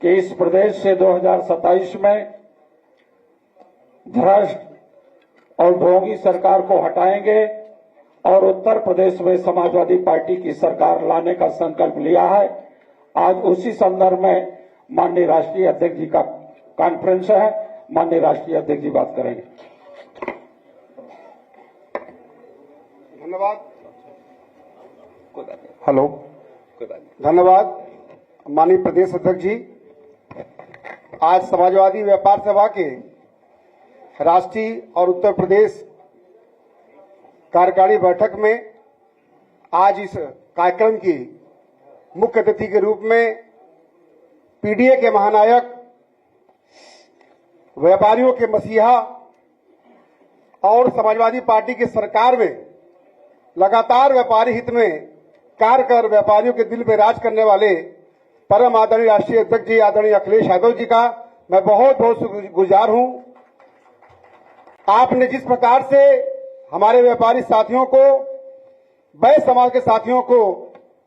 कि इस प्रदेश से 2027 में भ्रष्ट और ढोंगी सरकार को हटाएंगे और उत्तर प्रदेश में समाजवादी पार्टी की सरकार लाने का संकल्प लिया है। आज उसी संदर्भ में माननीय राष्ट्रीय अध्यक्ष जी का कॉन्फ्रेंस है। माननीय राष्ट्रीय अध्यक्ष जी बात करेंगे। धन्यवाद। हेलो, धन्यवाद माननीय प्रदेश अध्यक्ष जी। आज समाजवादी व्यापार सभा के राष्ट्रीय और उत्तर प्रदेश कार्यकारिणी बैठक में आज इस कार्यक्रम की मुख्य अतिथि के रूप में पीडीए के महानायक, व्यापारियों के मसीहा और समाजवादी पार्टी की सरकार में लगातार व्यापारी हित में कार्य कर व्यापारियों के दिल में राज करने वाले परम आदरणीय राष्ट्रीय अध्यक्ष जी आदरणीय अखिलेश यादव जी का मैं बहुत बहुत शुक्रगुजार हूं। आपने जिस प्रकार से हमारे व्यापारी साथियों को, वैश्य समाज के साथियों को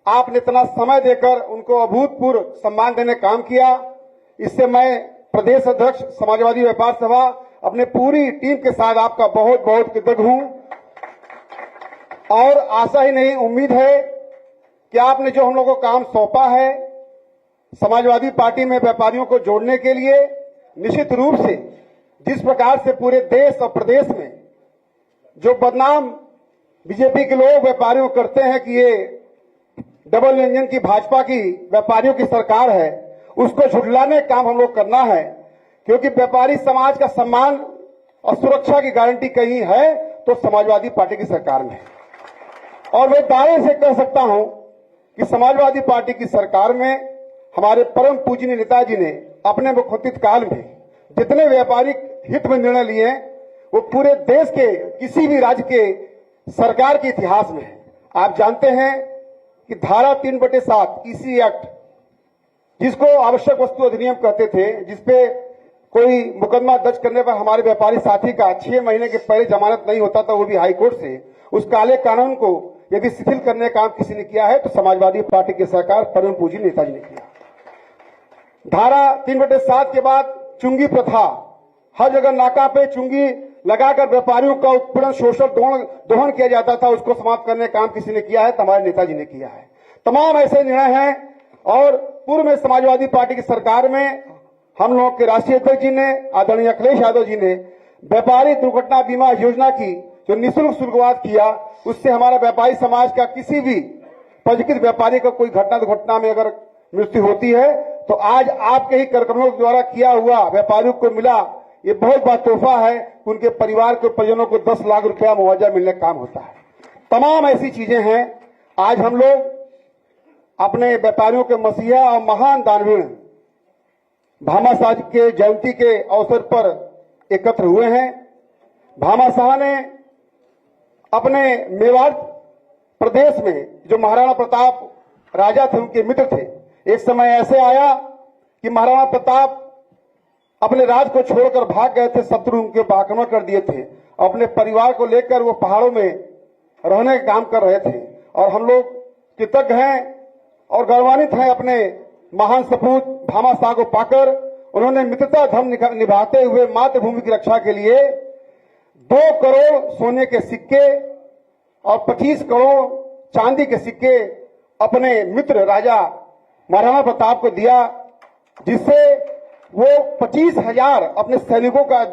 आपने इतना समय देकर उनको अभूतपूर्व सम्मान देने का काम किया, इससे मैं प्रदेश अध्यक्ष समाजवादी व्यापार सभा अपने पूरी टीम के साथ आपका बहुत बहुत कृतज्ञ हूं। और आशा ही नहीं, उम्मीद है कि आपने जो हम लोगों को काम सौंपा है समाजवादी पार्टी में व्यापारियों को जोड़ने के लिए, निश्चित रूप से जिस प्रकार से पूरे देश और प्रदेश में जो बदनाम बीजेपी के लोग व्यापारियों को करते हैं कि ये डबल इंजन की भाजपा की व्यापारियों की सरकार है, उसको झुठलाने का काम हम लोग करना है। क्योंकि व्यापारी समाज का सम्मान और सुरक्षा की गारंटी कहीं है तो समाजवादी पार्टी की सरकार में है। और मैं दावे से कह सकता हूं कि समाजवादी पार्टी की सरकार में हमारे परम पूजनीय नेताजी ने अपने मुख्यमंत्री काल में जितने व्यापारिक हित में निर्णय लिए वो पूरे देश के किसी भी राज्य के सरकार के इतिहास में है। आप जानते हैं कि धारा 3/7 ईसी एक्ट, जिसको आवश्यक वस्तु अधिनियम कहते थे, जिसपे कोई मुकदमा दर्ज करने पर हमारे व्यापारी साथी का 6 महीने के पहले जमानत नहीं होता था, वो भी हाई कोर्ट से, उस काले कानून को यदि शिथिल करने का काम किसी ने किया है तो समाजवादी पार्टी की सरकार परम पूज्य नेताजी ने किया। धारा 3/7 के बाद चुंगी प्रथा, हर जगह नाका पे चुंगी लगाकर व्यापारियों का उत्पीड़न, शोषण, दोहन किया जाता था, उसको समाप्त करने का काम किसी ने किया है तो हमारे नेताजी ने किया है। तमाम ऐसे निर्णय हैं। और पूर्व में समाजवादी पार्टी की सरकार में हम लोग के राष्ट्रीय अध्यक्ष जी ने, आदरणीय अखिलेश यादव जी ने व्यापारी दुर्घटना बीमा योजना की जो निःशुल्क शुरुआत किया, उससे हमारा व्यापारी समाज का किसी भी पंजीकृत व्यापारी का कोई घटना दुर्घटना में अगर मृत्यु होती है तो आज आपके ही कार्यक्रमों द्वारा किया हुआ व्यापारियों को मिला ये बहुत बड़ा तोहफा है। उनके परिवार के परिजनों को 10 लाख रुपया मुआवजा मिलने का काम होता है। तमाम ऐसी चीजें हैं। आज हम लोग अपने व्यापारियों के मसीहा और महान दानवीर भामा शाह के जयंती के अवसर पर एकत्र हुए हैं। भामा शाह ने अपने मेवाड़ प्रदेश में जो महाराणा प्रताप राजा थे, उनके मित्र थे, एक समय ऐसे आया कि महाराणा प्रताप अपने राज को छोड़कर भाग गए थे, शत्रु उनके ऊपर आक्रमण कर दिए थे। अपने परिवार को लेकर वो पहाड़ों में रहने का काम कर रहे थे। और हम लोग कृतज्ञ हैं और गौरवान्वित हैं अपने महान सपूत भामा शाह को पाकर। उन्होंने मित्रता धर्म निभाते हुए मातृभूमि की रक्षा के लिए 2 करोड़ सोने के सिक्के और 25 करोड़ चांदी के सिक्के अपने मित्र राजा महाराणा प्रताप को दिया, जिससे वो 25,000 अपने सैनिकों का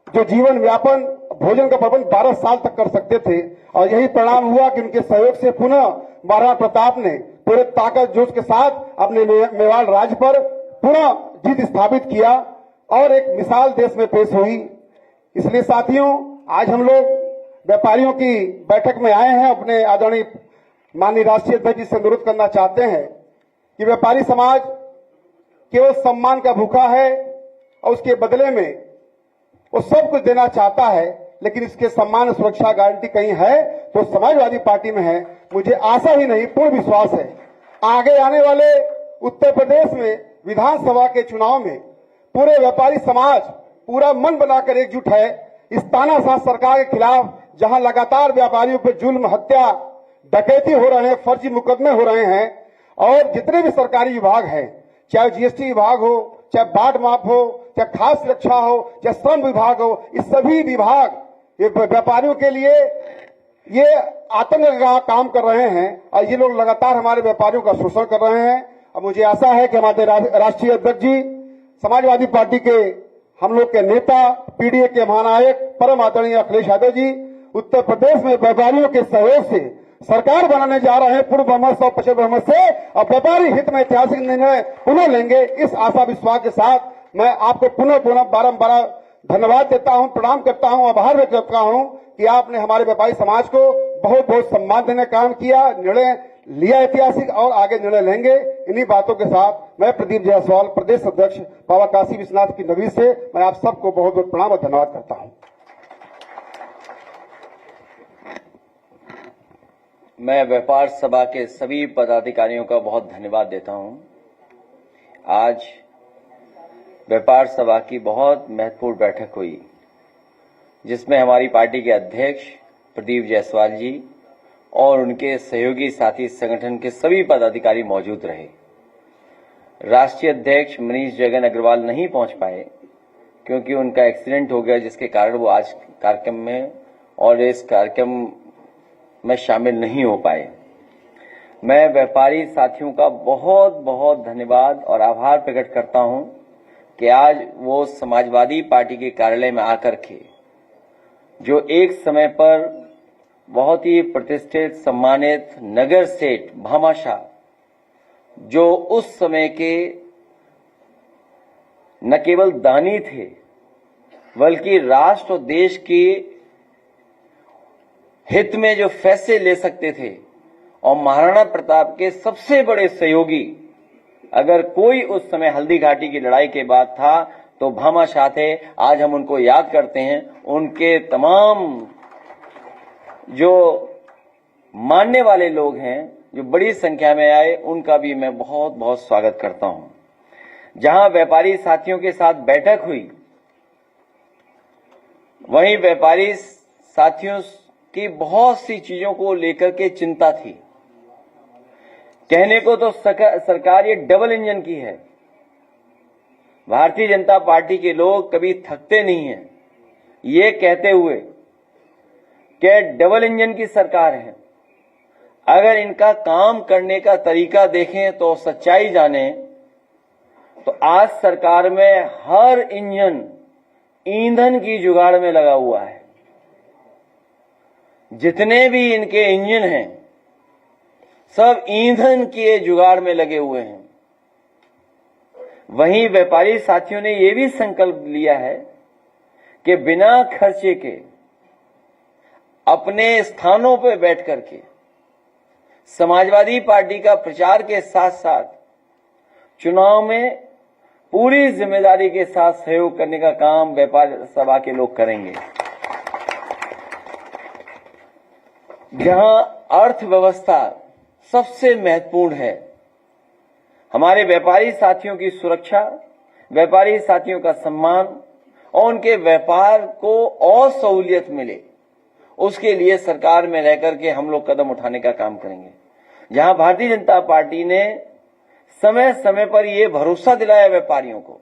जो जीवन व्यापन, भोजन का प्रबंध 12 साल तक कर सकते थे। और यही परिणाम हुआ कि उनके सहयोग से पुनः महाराणा प्रताप ने पूरे ताकत जोश के साथ अपने मेवाड़ राज्य पर पुनः जीत स्थापित किया और एक मिसाल देश में पेश हुई। इसलिए साथियों, आज हम लोग व्यापारियों की बैठक में आए हैं। अपने आदरणीय माननीय राष्ट्रीय अध्यक्ष जी से अनुरोध करना चाहते हैं कि व्यापारी समाज केवल सम्मान का भूखा है और उसके बदले में वो सब कुछ देना चाहता है, लेकिन इसके सम्मान और सुरक्षा गारंटी कहीं है तो समाजवादी पार्टी में है। मुझे आशा ही नहीं, पूर्ण विश्वास है आगे आने वाले उत्तर प्रदेश में विधानसभा के चुनाव में पूरे व्यापारी समाज पूरा मन बनाकर एकजुट है इस तानाशाह सरकार के खिलाफ, जहां लगातार व्यापारियों पर जुल्म, हत्या, डकैती हो रहे हैं, फर्जी मुकदमे हो रहे हैं और जितने भी सरकारी विभाग हैं, चाहे जीएसटी विभाग हो, चाहे बाट माफ हो, चाहे खाद्य सुरक्षा हो, चाहे श्रम विभाग हो, इस सभी विभाग ये व्यापारियों के लिए ये आतंक का काम कर रहे हैं और ये लोग लगातार हमारे व्यापारियों का शोषण कर रहे हैं। और मुझे आशा है कि हमारे राष्ट्रीय अध्यक्ष जी, समाजवादी पार्टी के हम लोग के नेता, पीडीए के महानायक परम आदरणीय अखिलेश यादव जी उत्तर प्रदेश में व्यापारियों के सहयोग से सरकार बनाने जा रहे हैं पूर्व बहुमत और पश्चिम बहुमत से, और व्यापारी हित में ऐतिहासिक निर्णय पुनः लेंगे। इस आशा विश्वास के साथ मैं आपको पुनः बारंबार धन्यवाद देता हूं, प्रणाम करता हूं, आभार व्यक्त करता हूं कि आपने हमारे व्यापारी समाज को बहुत बहुत सम्मान देने का काम किया, निर्णय लिया ऐतिहासिक, और आगे निर्णय लेंगे। इन्हीं बातों के साथ मैं प्रदीप जायसवाल, प्रदेश अध्यक्ष बाबा काशी विश्वनाथ की नगरी से, मैं आप सबको बहुत बहुत प्रणाम और धन्यवाद करता हूं। मैं व्यापार सभा के सभी पदाधिकारियों का बहुत धन्यवाद देता हूं। आज व्यापार सभा की बहुत महत्वपूर्ण बैठक हुई, जिसमें हमारी पार्टी के अध्यक्ष प्रदीप जायसवाल जी और उनके सहयोगी साथी संगठन के सभी पदाधिकारी मौजूद रहे। राष्ट्रीय अध्यक्ष मनीष जगन अग्रवाल नहीं पहुंच पाए क्योंकि उनका एक्सीडेंट हो गया, जिसके कारण वो आज कार्यक्रम में और इस कार्यक्रम में शामिल नहीं हो पाए। मैं व्यापारी साथियों का बहुत बहुत धन्यवाद और आभार प्रकट करता हूं कि आज वो समाजवादी पार्टी के कार्यालय में आकर के, जो एक समय पर बहुत ही प्रतिष्ठित सम्मानित नगर सेठ भामाशाह, जो उस समय के न केवल दानी थे बल्कि राष्ट्र और देश के हित में जो फैसले ले सकते थे, और महाराणा प्रताप के सबसे बड़े सहयोगी, अगर कोई उस समय हल्दी घाटी की लड़ाई के बाद था तो भामाशाह थे। आज हम उनको याद करते हैं। उनके तमाम जो मानने वाले लोग हैं, जो बड़ी संख्या में आए, उनका भी मैं बहुत बहुत स्वागत करता हूं। जहां व्यापारी साथियों के साथ बैठक हुई, वहीं व्यापारी साथियों की बहुत सी चीजों को लेकर के चिंता थी। कहने को तो सरकार ये डबल इंजन की है। भारतीय जनता पार्टी के लोग कभी थकते नहीं हैं ये कहते हुए कि डबल इंजन की सरकार है। अगर इनका काम करने का तरीका देखें तो सच्चाई जाने तो आज सरकार में हर इंजन ईंधन की जुगाड़ में लगा हुआ है। जितने भी इनके इंजन हैं सब ईंधन के जुगाड़ में लगे हुए हैं। वहीं व्यापारी साथियों ने यह भी संकल्प लिया है कि बिना खर्चे के अपने स्थानों पर बैठ करके समाजवादी पार्टी का प्रचार के साथ साथ चुनाव में पूरी जिम्मेदारी के साथ सहयोग करने का काम व्यापार सभा के लोग करेंगे। जहां अर्थव्यवस्था सबसे महत्वपूर्ण है, हमारे व्यापारी साथियों की सुरक्षा, व्यापारी साथियों का सम्मान और उनके व्यापार को और सहूलियत मिले, उसके लिए सरकार में रहकर के हम लोग कदम उठाने का काम करेंगे। जहां भारतीय जनता पार्टी ने समय समय पर यह भरोसा दिलाया व्यापारियों को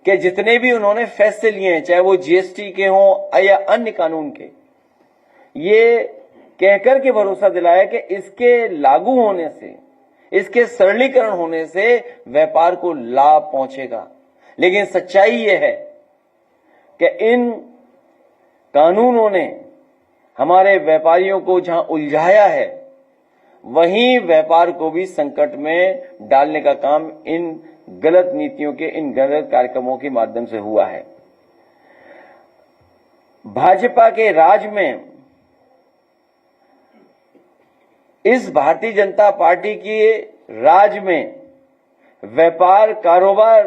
कि जितने भी उन्होंने फैसले लिए हैं, चाहे वो जीएसटी के हों या अन्य कानून के, ये कहकर के भरोसा दिलाया कि इसके लागू होने से, इसके सरलीकरण होने से व्यापार को लाभ पहुंचेगा। लेकिन सच्चाई यह है कि इन कानूनों ने हमारे व्यापारियों को जहां उलझाया है, वहीं व्यापार को भी संकट में डालने का काम इन गलत नीतियों के, इन गलत कार्यक्रमों के माध्यम से हुआ है। भाजपा के राज में, इस भारतीय जनता पार्टी की राज में व्यापार, कारोबार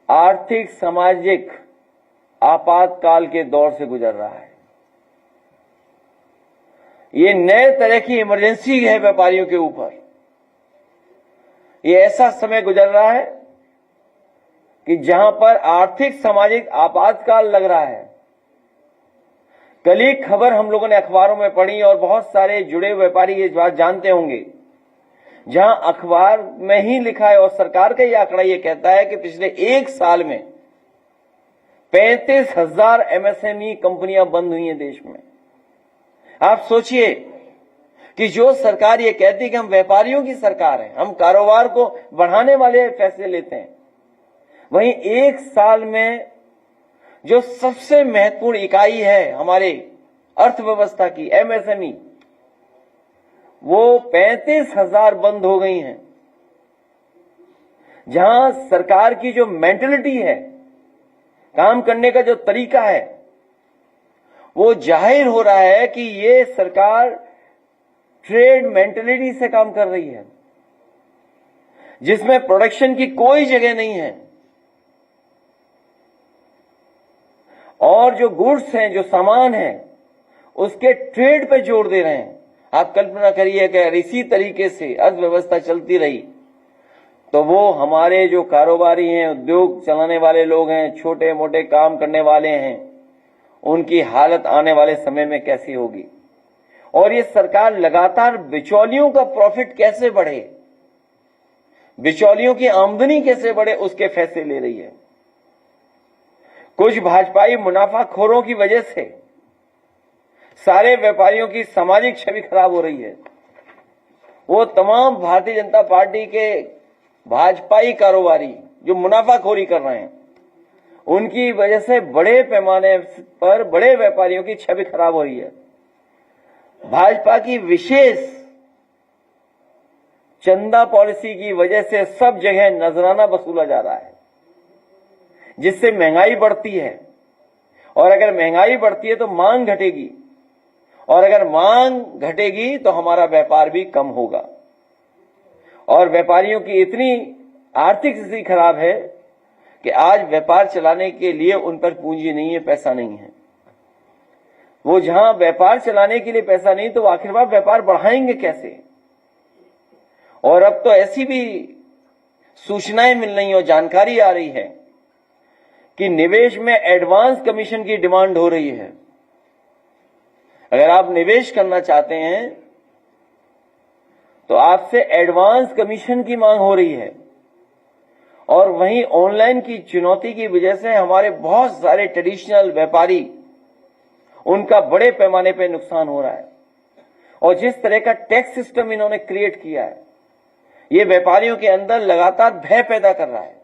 आर्थिक सामाजिक आपातकाल के दौर से गुजर रहा है। ये नए तरह की इमरजेंसी है व्यापारियों के ऊपर। ये ऐसा समय गुजर रहा है कि जहां पर आर्थिक सामाजिक आपातकाल लग रहा है। कल ही खबर हम लोगों ने अखबारों में पढ़ी और बहुत सारे जुड़े व्यापारी ये बात जानते होंगे। जहां अखबार में ही लिखा है और सरकार का ये आंकड़ा ये कहता है कि पिछले एक साल में 35,000 एमएसएमई कंपनियां बंद हुई हैं देश में। आप सोचिए कि जो सरकार ये कहती है कि हम व्यापारियों की सरकार है, हम कारोबार को बढ़ाने वाले फैसले लेते हैं, वहीं एक साल में जो सबसे महत्वपूर्ण इकाई है हमारे अर्थव्यवस्था की, एमएसएमई, वो 35,000 बंद हो गई हैं। जहां सरकार की जो मेंटलिटी है, काम करने का जो तरीका है, वो जाहिर हो रहा है कि ये सरकार ट्रेड मेंटलिटी से काम कर रही है, जिसमें प्रोडक्शन की कोई जगह नहीं है और जो गुड्स हैं, जो सामान है, उसके ट्रेड पे जोर दे रहे हैं। आप कल्पना करिए कि अगर इसी तरीके से अर्थव्यवस्था चलती रही तो वो हमारे जो कारोबारी हैं, उद्योग चलाने वाले लोग हैं, छोटे मोटे काम करने वाले हैं, उनकी हालत आने वाले समय में कैसी होगी। और ये सरकार लगातार बिचौलियों का प्रॉफिट कैसे बढ़े, बिचौलियों की आमदनी कैसे बढ़े, उसके फैसले ले रही है। कुछ भाजपाई मुनाफाखोरों की वजह से सारे व्यापारियों की सामाजिक छवि खराब हो रही है। वो तमाम भारतीय जनता पार्टी के भाजपाई कारोबारी जो मुनाफाखोरी कर रहे हैं, उनकी वजह से बड़े पैमाने पर बड़े व्यापारियों की छवि खराब हो रही है। भाजपा की विशेष चंदा पॉलिसी की वजह से सब जगह नजराना वसूला जा रहा है, जिससे महंगाई बढ़ती है, और अगर महंगाई बढ़ती है तो मांग घटेगी, और अगर मांग घटेगी तो हमारा व्यापार भी कम होगा। और व्यापारियों की इतनी आर्थिक स्थिति खराब है कि आज व्यापार चलाने के लिए उन पर पूंजी नहीं है, पैसा नहीं है। वो जहां व्यापार चलाने के लिए पैसा नहीं, तो आखिरकार व्यापार बढ़ाएंगे कैसे। और अब तो ऐसी भी सूचनाएं मिल रही और जानकारी आ रही है कि निवेश में एडवांस कमीशन की डिमांड हो रही है। अगर आप निवेश करना चाहते हैं तो आपसे एडवांस कमीशन की मांग हो रही है। और वहीं ऑनलाइन की चुनौती की वजह से हमारे बहुत सारे ट्रेडिशनल व्यापारी, उनका बड़े पैमाने पर नुकसान हो रहा है। और जिस तरह का टैक्स सिस्टम इन्होंने क्रिएट किया है, ये व्यापारियों के अंदर लगातार भय पैदा कर रहा है।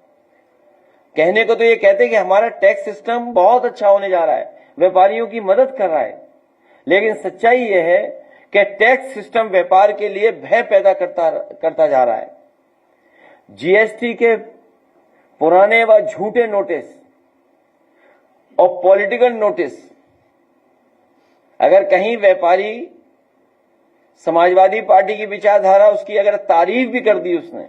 कहने को तो ये कहते हैं कि हमारा टैक्स सिस्टम बहुत अच्छा होने जा रहा है, व्यापारियों की मदद कर रहा है, लेकिन सच्चाई ये है कि टैक्स सिस्टम व्यापार के लिए भय पैदा करता जा रहा है। जीएसटी के पुराने व झूठे नोटिस और पॉलिटिकल नोटिस, अगर कहीं व्यापारी समाजवादी पार्टी की विचारधारा, उसकी अगर तारीफ भी कर दी उसने,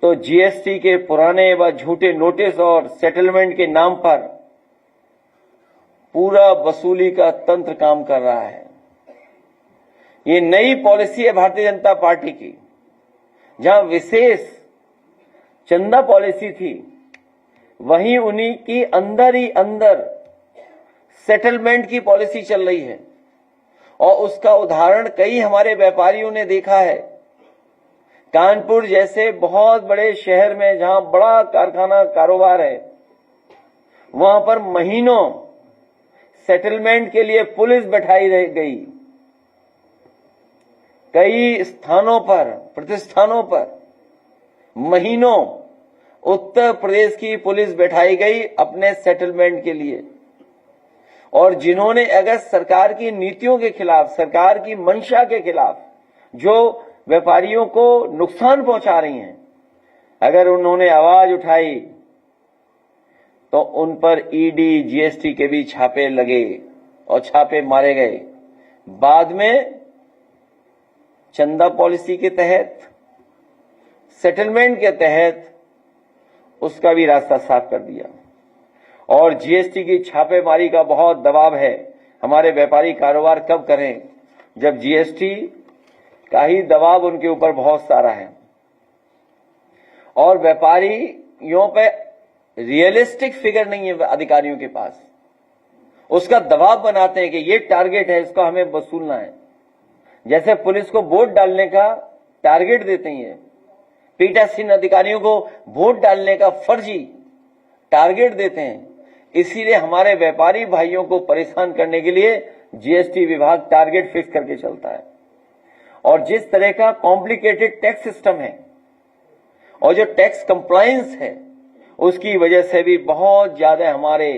तो जीएसटी के पुराने व झूठे नोटिस और सेटलमेंट के नाम पर पूरा वसूली का तंत्र काम कर रहा है। ये नई पॉलिसी है भारतीय जनता पार्टी की। जहां विशेष चंदा पॉलिसी थी, वहीं उन्हीं की अंदर ही अंदर सेटलमेंट की पॉलिसी चल रही है। और उसका उदाहरण कई हमारे व्यापारियों ने देखा है। कानपुर जैसे बहुत बड़े शहर में जहां बड़ा कारखाना कारोबार है, वहां पर महीनों सेटलमेंट के लिए पुलिस बैठाई रह गई। कई स्थानों पर, प्रतिष्ठानों पर महीनों उत्तर प्रदेश की पुलिस बैठाई गई अपने सेटलमेंट के लिए। और जिन्होंने अगर सरकार की नीतियों के खिलाफ, सरकार की मंशा के खिलाफ, जो व्यापारियों को नुकसान पहुंचा रही हैं, अगर उन्होंने आवाज उठाई तो उन पर ईडी, जीएसटी के भी छापे लगे और छापे मारे गए। बाद में चंदा पॉलिसी के तहत, सेटलमेंट के तहत उसका भी रास्ता साफ कर दिया। और जीएसटी की छापेमारी का बहुत दबाव है। हमारे व्यापारी कारोबार कब करें, जब जीएसटी का ही दबाव उनके ऊपर बहुत सारा है। और व्यापारियों पे रियलिस्टिक फिगर नहीं है अधिकारियों के पास। उसका दबाव बनाते हैं कि ये टारगेट है, इसका हमें वसूलना है। जैसे पुलिस को वोट डालने का टारगेट देते हैं, पीठासीन अधिकारियों को वोट डालने का फर्जी टारगेट देते हैं, इसीलिए हमारे व्यापारी भाइयों को परेशान करने के लिए जीएसटी विभाग टारगेट फिक्स करके चलता है। और जिस तरह का कॉम्प्लिकेटेड टैक्स सिस्टम है और जो टैक्स कंप्लायंस है, उसकी वजह से भी बहुत ज्यादा हमारे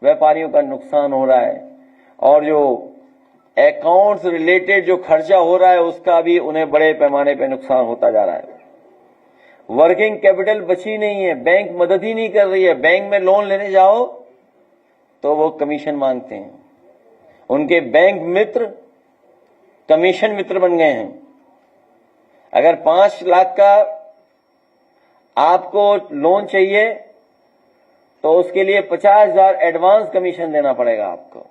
व्यापारियों का नुकसान हो रहा है। और जो अकाउंट्स रिलेटेड जो खर्चा हो रहा है, उसका भी उन्हें बड़े पैमाने पर नुकसान होता जा रहा है। वर्किंग कैपिटल बची नहीं है, बैंक मदद ही नहीं कर रही है। बैंक में लोन लेने जाओ तो वो कमीशन मांगते हैं। उनके बैंक मित्र कमीशन मित्र बन गए हैं। अगर 5 लाख का आपको लोन चाहिए तो उसके लिए 50,000 एडवांस कमीशन देना पड़ेगा आपको।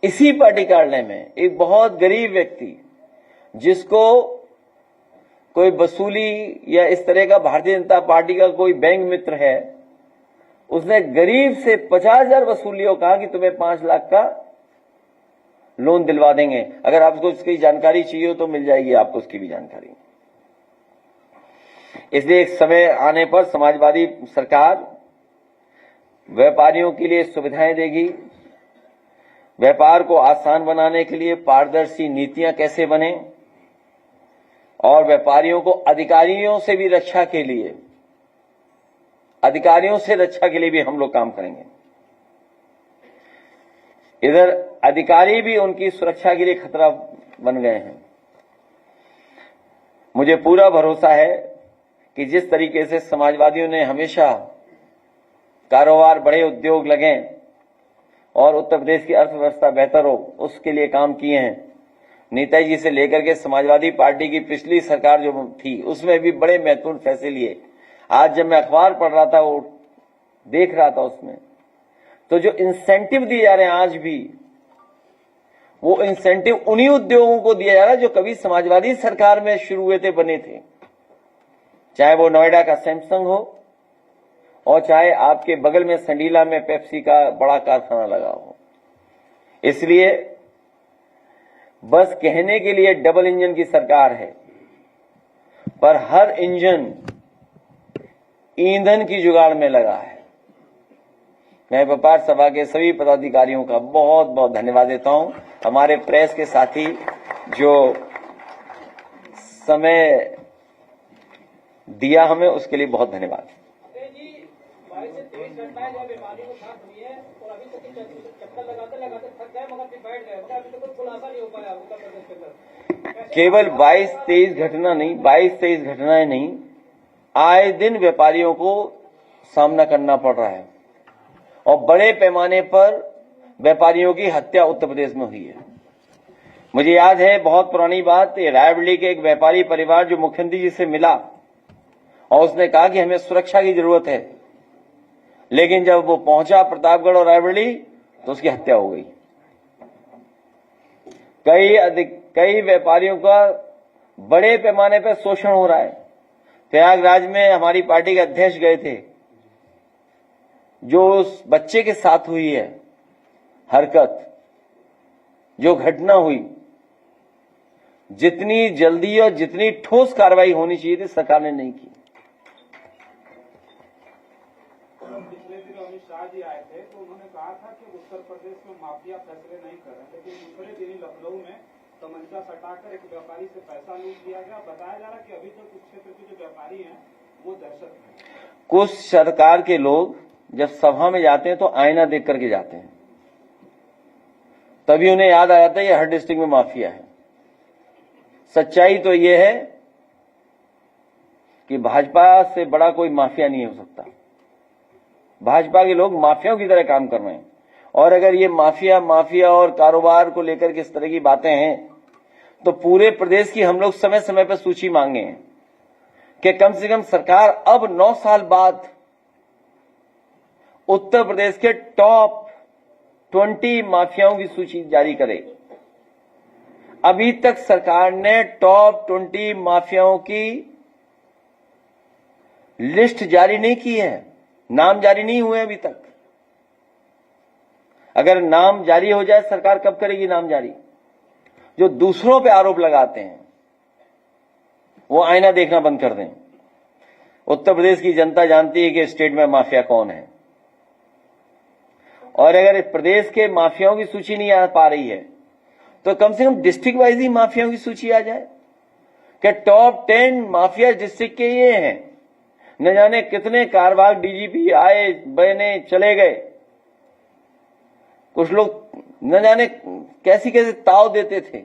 इसी पार्टी कार्यालय में एक बहुत गरीब व्यक्ति, जिसको कोई वसूली या इस तरह का भारतीय जनता पार्टी का कोई बैंक मित्र है, उसने गरीब से 50,000 वसूली और कहा कि तुम्हें 5 लाख का लोन दिलवा देंगे। अगर आपको इसकी जानकारी चाहिए हो तो मिल जाएगी आपको उसकी भी जानकारी। इसलिए एक समय आने पर समाजवादी सरकार व्यापारियों के लिए सुविधाएं देगी। व्यापार को आसान बनाने के लिए पारदर्शी नीतियां कैसे बने और व्यापारियों को अधिकारियों से भी रक्षा के लिए, अधिकारियों से रक्षा के लिए भी हम लोग काम करेंगे। इधर अधिकारी भी उनकी सुरक्षा के लिए खतरा बन गए हैं। मुझे पूरा भरोसा है कि जिस तरीके से समाजवादियों ने हमेशा कारोबार, बड़े उद्योग लगे और उत्तर प्रदेश की अर्थव्यवस्था बेहतर हो, उसके लिए काम किए हैं। नेताजी जी से लेकर के समाजवादी पार्टी की पिछली सरकार जो थी, उसमें भी बड़े महत्वपूर्ण फैसले लिए। आज जब मैं अखबार पढ़ रहा था, वो देख रहा था, उसमें तो जो इंसेंटिव दिए जा रहे हैं आज भी, वो इंसेंटिव उन्हीं उद्योगों को दिया जा रहा है जो कभी समाजवादी सरकार में शुरू हुए थे, बने थे। चाहे वो नोएडा का सैमसंग हो और चाहे आपके बगल में संडीला में पेप्सी का बड़ा कारखाना लगा हो। इसलिए बस कहने के लिए डबल इंजन की सरकार है, पर हर इंजन ईंधन की जुगाड़ में लगा है। मैं व्यापार सभा के सभी पदाधिकारियों का बहुत बहुत धन्यवाद देता हूं। हमारे प्रेस के साथी जो समय दिया हमें, उसके लिए बहुत धन्यवाद। केवल 22-23 घटना नहीं, 22-23 घटनाएं नहीं, आए दिन व्यापारियों को सामना करना पड़ रहा है और बड़े पैमाने पर व्यापारियों की हत्या उत्तर प्रदेश में हुई है। मुझे याद है, बहुत पुरानी बात, रायबरेली के एक व्यापारी परिवार जो मुख्यमंत्री जी से मिला और उसने कहा कि हमें सुरक्षा की जरूरत है, लेकिन जब वो पहुंचा प्रतापगढ़ और रायबरेली तो उसकी हत्या हो गई। कई व्यापारियों का बड़े पैमाने पर शोषण हो रहा है। प्रयागराज में हमारी पार्टी के अध्यक्ष गए थे। जो उस बच्चे के साथ हुई है हरकत, जो घटना हुई, जितनी जल्दी और जितनी ठोस कार्रवाई होनी चाहिए थी, सरकार ने नहीं की। पिछले दिनों अमित शाह जी आए थे तो उन्होंने कहा था कि उत्तर प्रदेश में माफिया फैसले नहीं कर रहे, लेकिन दूसरे दिन लखनऊ में तमंचा सटाकर एक व्यापारी से पैसा लूट लिया गया। बताया जा रहा कि अभी तक उस क्षेत्र के जो व्यापारी हैं वो दहशत में। कुछ सरकार के लोग जब सभा में जाते हैं तो आईना देख करके जाते हैं, तभी उन्हें याद आ जाता है ये हर डिस्ट्रिक्ट में माफिया है। सच्चाई तो ये है कि भाजपा से बड़ा कोई माफिया नहीं हो सकता। भाजपा के लोग माफियाओं की तरह काम कर रहे हैं, और अगर ये माफिया और कारोबार को लेकर के इस तरह की बातें हैं तो पूरे प्रदेश की हम लोग समय समय पर सूची मांगे कि कम से कम सरकार अब 9 साल बाद उत्तर प्रदेश के टॉप 20 माफियाओं की सूची जारी करे। अभी तक सरकार ने टॉप 20 माफियाओं की लिस्ट जारी नहीं की है, नाम जारी नहीं हुए अभी तक। अगर नाम जारी हो जाए, सरकार कब करेगी नाम जारी? जो दूसरों पे आरोप लगाते हैं वो आईना देखना बंद कर दें। उत्तर प्रदेश की जनता जानती है कि स्टेट में माफिया कौन है, और अगर इस प्रदेश के माफियाओं की सूची नहीं आ पा रही है तो कम से कम डिस्ट्रिक्ट वाइज ही माफियाओं की सूची आ जाए कि टॉप 10 माफिया डिस्ट्रिक्ट के ये हैं। न जाने कितने कारवार डीजीपी आए बने चले गए, कुछ लोग न जाने कैसी कैसे ताव देते थे,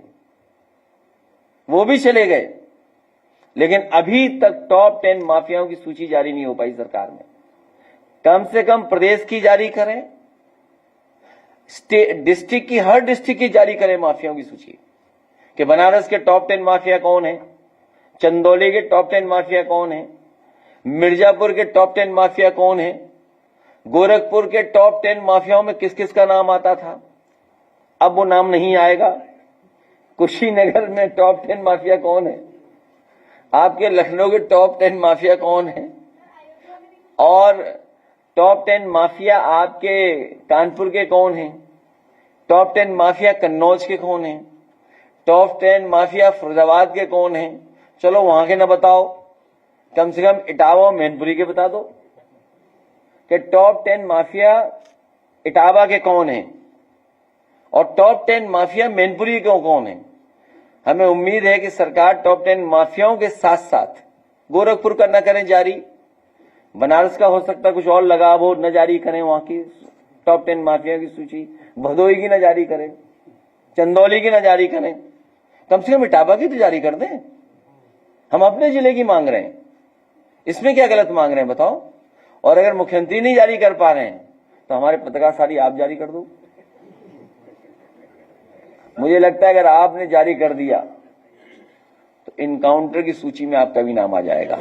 वो भी चले गए, लेकिन अभी तक टॉप 10 माफियाओं की सूची जारी नहीं हो पाई सरकार में। कम से कम प्रदेश की जारी करें, डिस्ट्रिक्ट की, हर डिस्ट्रिक्ट की जारी करें माफियाओं की सूची कि बनारस के टॉप 10 माफिया कौन है, चंदौली के टॉप 10 माफिया कौन है, मिर्जापुर के टॉप 10 माफिया कौन है, गोरखपुर के टॉप 10 माफियाओं में किस किस का नाम आता था, अब वो नाम नहीं आएगा। कुशीनगर में टॉप 10 माफिया कौन है, आपके लखनऊ के टॉप 10 माफिया कौन है, और टॉप 10 माफिया आपके कानपुर के कौन हैं, टॉप 10 माफिया कन्नौज के कौन हैं, टॉप 10 माफिया फरीदाबाद के कौन हैं। चलो वहां के ना बताओ, कम से कम इटावा मैनपुरी के बता दो कि टॉप 10 माफिया इटावा के कौन हैं और टॉप 10 माफिया मैनपुरी के कौन हैं। हमें उम्मीद है कि सरकार टॉप 10 माफियाओं के साथ साथ गोरखपुर का न करें जारी, बनारस का हो सकता है कुछ और लगाव हो, न जारी करें वहां की टॉप 10 माफिया की सूची, भदोही की न जारी करें, चंदौली की न जारी करें, कम से कम इटावा की तो जारी कर दें। हम अपने जिले की मांग रहे हैं, इसमें क्या गलत मांग रहे हैं बताओ। और अगर मुख्यमंत्री नहीं जारी कर पा रहे हैं तो हमारे पत्रकार सारी आप जारी कर दो। मुझे लगता है अगर आपने जारी कर दिया तो इनकाउंटर की सूची में आपका भी नाम आ जाएगा।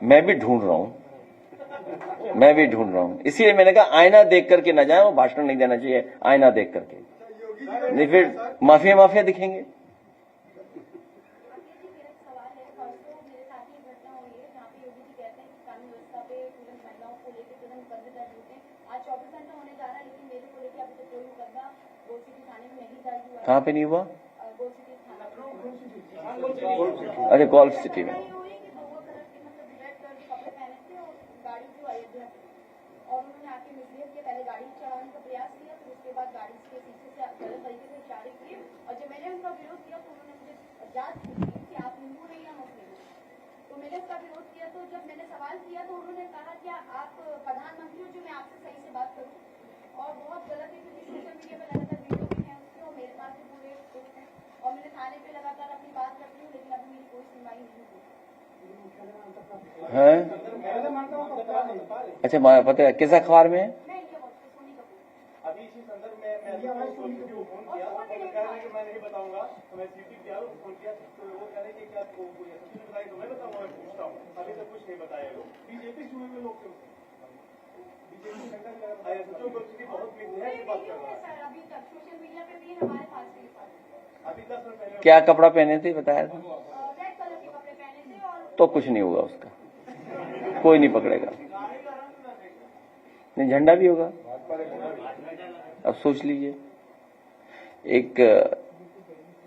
मैं भी ढूंढ रहा हूं, इसीलिए मैंने कहा आईना देख करके ना जाए, वो भाषण नहीं देना चाहिए, आईना देख करके, नहीं फिर माफिया दिखेंगे। कहाँ पे नहीं हुआ? अरे गोल्फ सिटी में। मैंने उसका विरोध किया, तो जब मैंने सवाल किया तो उन्होंने कहा कि आप प्रधानमंत्री हो जो मैं आपसे सही से बात करूं, और बहुत गलत है क्योंकि सोशल मीडिया पे लगातार वीडियो भी है उसके, और मेरे पास भी पूरे प्रूफ हैं, और मैंने थाने पे लगातार अपनी बात रखी हूँ, लेकिन अभी मेरी कोई सुनवाई नहीं हुई है। अच्छा पता है किस अखबार में है? अभी इसी संदर्भ में मैं फोन किया, मैं नहीं बताऊंगा, मैं सीपी किया फोन किया तो वो कह रहे कि क्या तो मैं बताऊंगा, मैं पूछता हूँ, अभी तक कुछ नहीं बताया। बीजेपी चुने हुए लोग क्या कपड़ा पहने थे बताया था? तो कुछ नहीं होगा उसका, कोई नहीं पकड़ेगा, नहीं झंडा भी होगा। अब सोच लीजिए, एक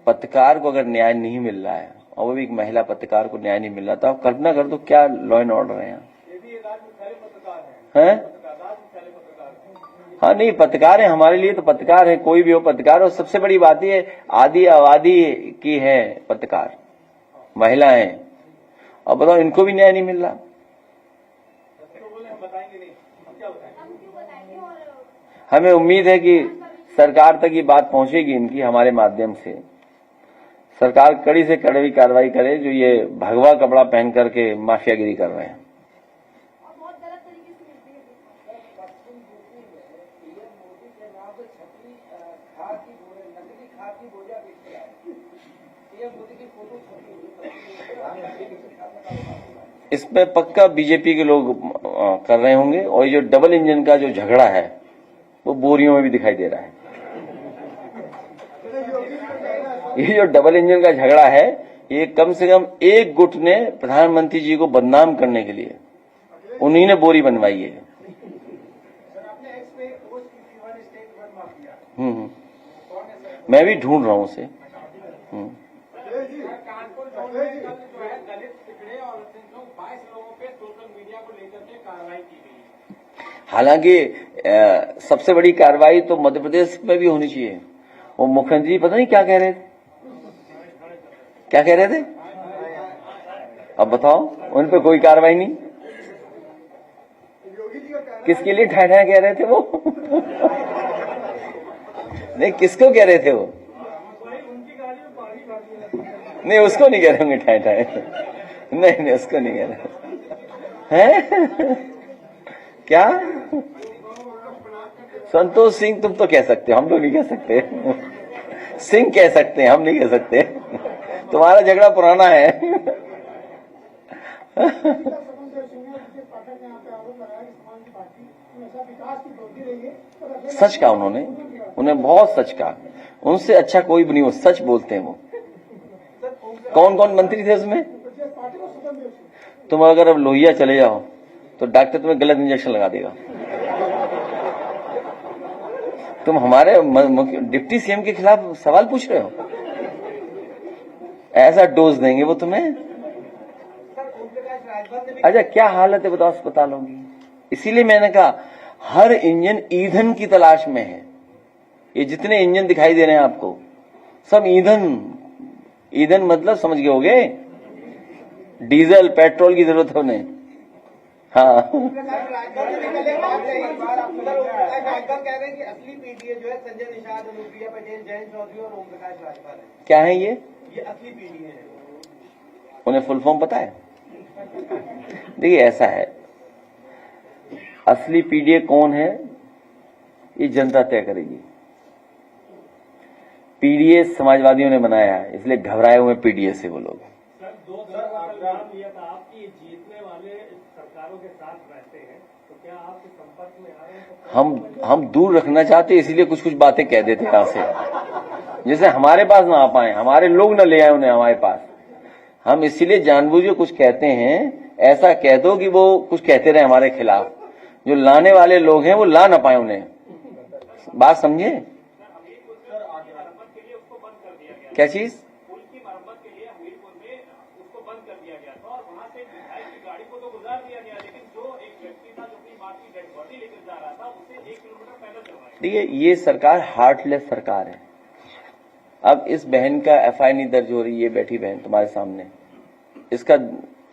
पत्रकार को अगर न्याय नहीं मिल रहा है और वो भी एक महिला पत्रकार को न्याय नहीं मिल रहा, तो आप कल्पना कर दो क्या लॉ एंड ऑर्डर है यहाँ। हैं? हाँ नहीं, पत्रकार है, हमारे लिए तो पत्रकार है, कोई भी हो पत्रकार। और सबसे बड़ी बात ये आदि आबादी की है पत्रकार, महिलाएं, और बताओ इनको भी न्याय नहीं मिल रहा। हमें उम्मीद है कि सरकार तक ये बात पहुंचेगी इनकी, हमारे माध्यम से सरकार कड़ी से कड़ी कार्रवाई करे जो ये भगवा कपड़ा पहन करके माफियागिरी कर रहे हैं। इसमें पक्का बीजेपी के लोग कर रहे होंगे, और ये जो डबल इंजन का जो झगड़ा है वो बोरियों में भी दिखाई दे रहा है। ये जो डबल इंजन का झगड़ा है ये कम से कम एक गुट ने प्रधानमंत्री जी को बदनाम करने के लिए उन्हीं ने बोरी बनवाई है। मैं भी ढूंढ रहा हूं उसे। कानपुर जो है दलित पिछड़े और 22 लोगों पे सोशल मीडिया को लेकर के कार्रवाई की गई। हालांकि सबसे बड़ी कार्रवाई तो मध्य प्रदेश में भी होनी चाहिए। वो मुख्यमंत्री पता नहीं क्या कह रहे थे, क्या कह रहे थे, अब बताओ। उन पे कोई कार्रवाई नहीं, किसके लिए ठाए ठाए कह रहे थे वो नहीं, किसको कह रहे थे वो? नहीं, उसको नहीं कह रहे होंगे ठाए ठाए, नहीं उसको नहीं कह रहे हैं। क्या संतोष सिंह तुम तो कह सकते हो, हम लोग नहीं कह सकते। सिंह कह सकते हैं, हम नहीं कह सकते। तुम्हारा झगड़ा पुराना है। सच कहा उन्हें बहुत सच कहा। उनसे अच्छा कोई भी नहीं, वो सच बोलते हैं वो। कौन कौन मंत्री थे उसमें? तुम अगर अब लोहिया चले जाओ तो डॉक्टर तुम्हें गलत इंजेक्शन लगा देगा। तुम हमारे डिप्टी सीएम के खिलाफ सवाल पूछ रहे हो? ऐसा डोज देंगे वो तुम्हें। अच्छा क्या हालत है बताओ अस्पतालों की। इसीलिए मैंने कहा हर इंजन ईंधन की तलाश में है। ये जितने इंजन दिखाई दे रहे हैं आपको, सब ईंधन मतलब समझ गए होगे, डीजल पेट्रोल की जरूरत है उन्हें। हाँ असली पीडीए जो है संजय निषाद, अनुप्रिया पटेल, जयंत चौधरी और ओम प्रकाश राजभर है। क्या है ये असली पीडीए है। उन्हें फुल फॉर्म पता है? देखिए ऐसा है, असली पीडीए कौन है ये जनता तय करेगी। पीडीए समाजवादियों ने बनाया है, इसलिए घबराए हुए पीडीए से वो लोग। सर 2 तरह का काम लिया था आपकी, जीतने वाले सरकारों के साथ रहते हैं, तो क्या आपके संपर्क में आ रहे हैं? हम दूर रखना चाहते, इसीलिए कुछ कुछ बातें कह देते यहाँ से, जैसे हमारे पास ना आ पाए, हमारे लोग ना ले आए उन्हें हमारे पास। हम इसीलिए जानबूझ के कुछ कहते हैं, ऐसा कह दो कि वो कुछ कहते रहे हमारे खिलाफ। जो लाने वाले लोग हैं वो ला ना पाए उन्हें। बात समझे? क्या चीज? पुल की मरम्मत के लिए हमीरपुर में उसको बंद कर दिया गया था और वहां से विधायक की गाड़ी को तो गुजार दिया गया, लेकिन जो एक व्यक्ति था जो अपनी मां की डेड बॉडी लेकर जा रहा था उसे 1 किलोमीटर पैदल चलवाया। देखिए ये सरकार हार्टलेस सरकार है। अब इस बहन का एफआईआर नहीं दर्ज हो रही है, बैठी बहन तुम्हारे सामने, इसका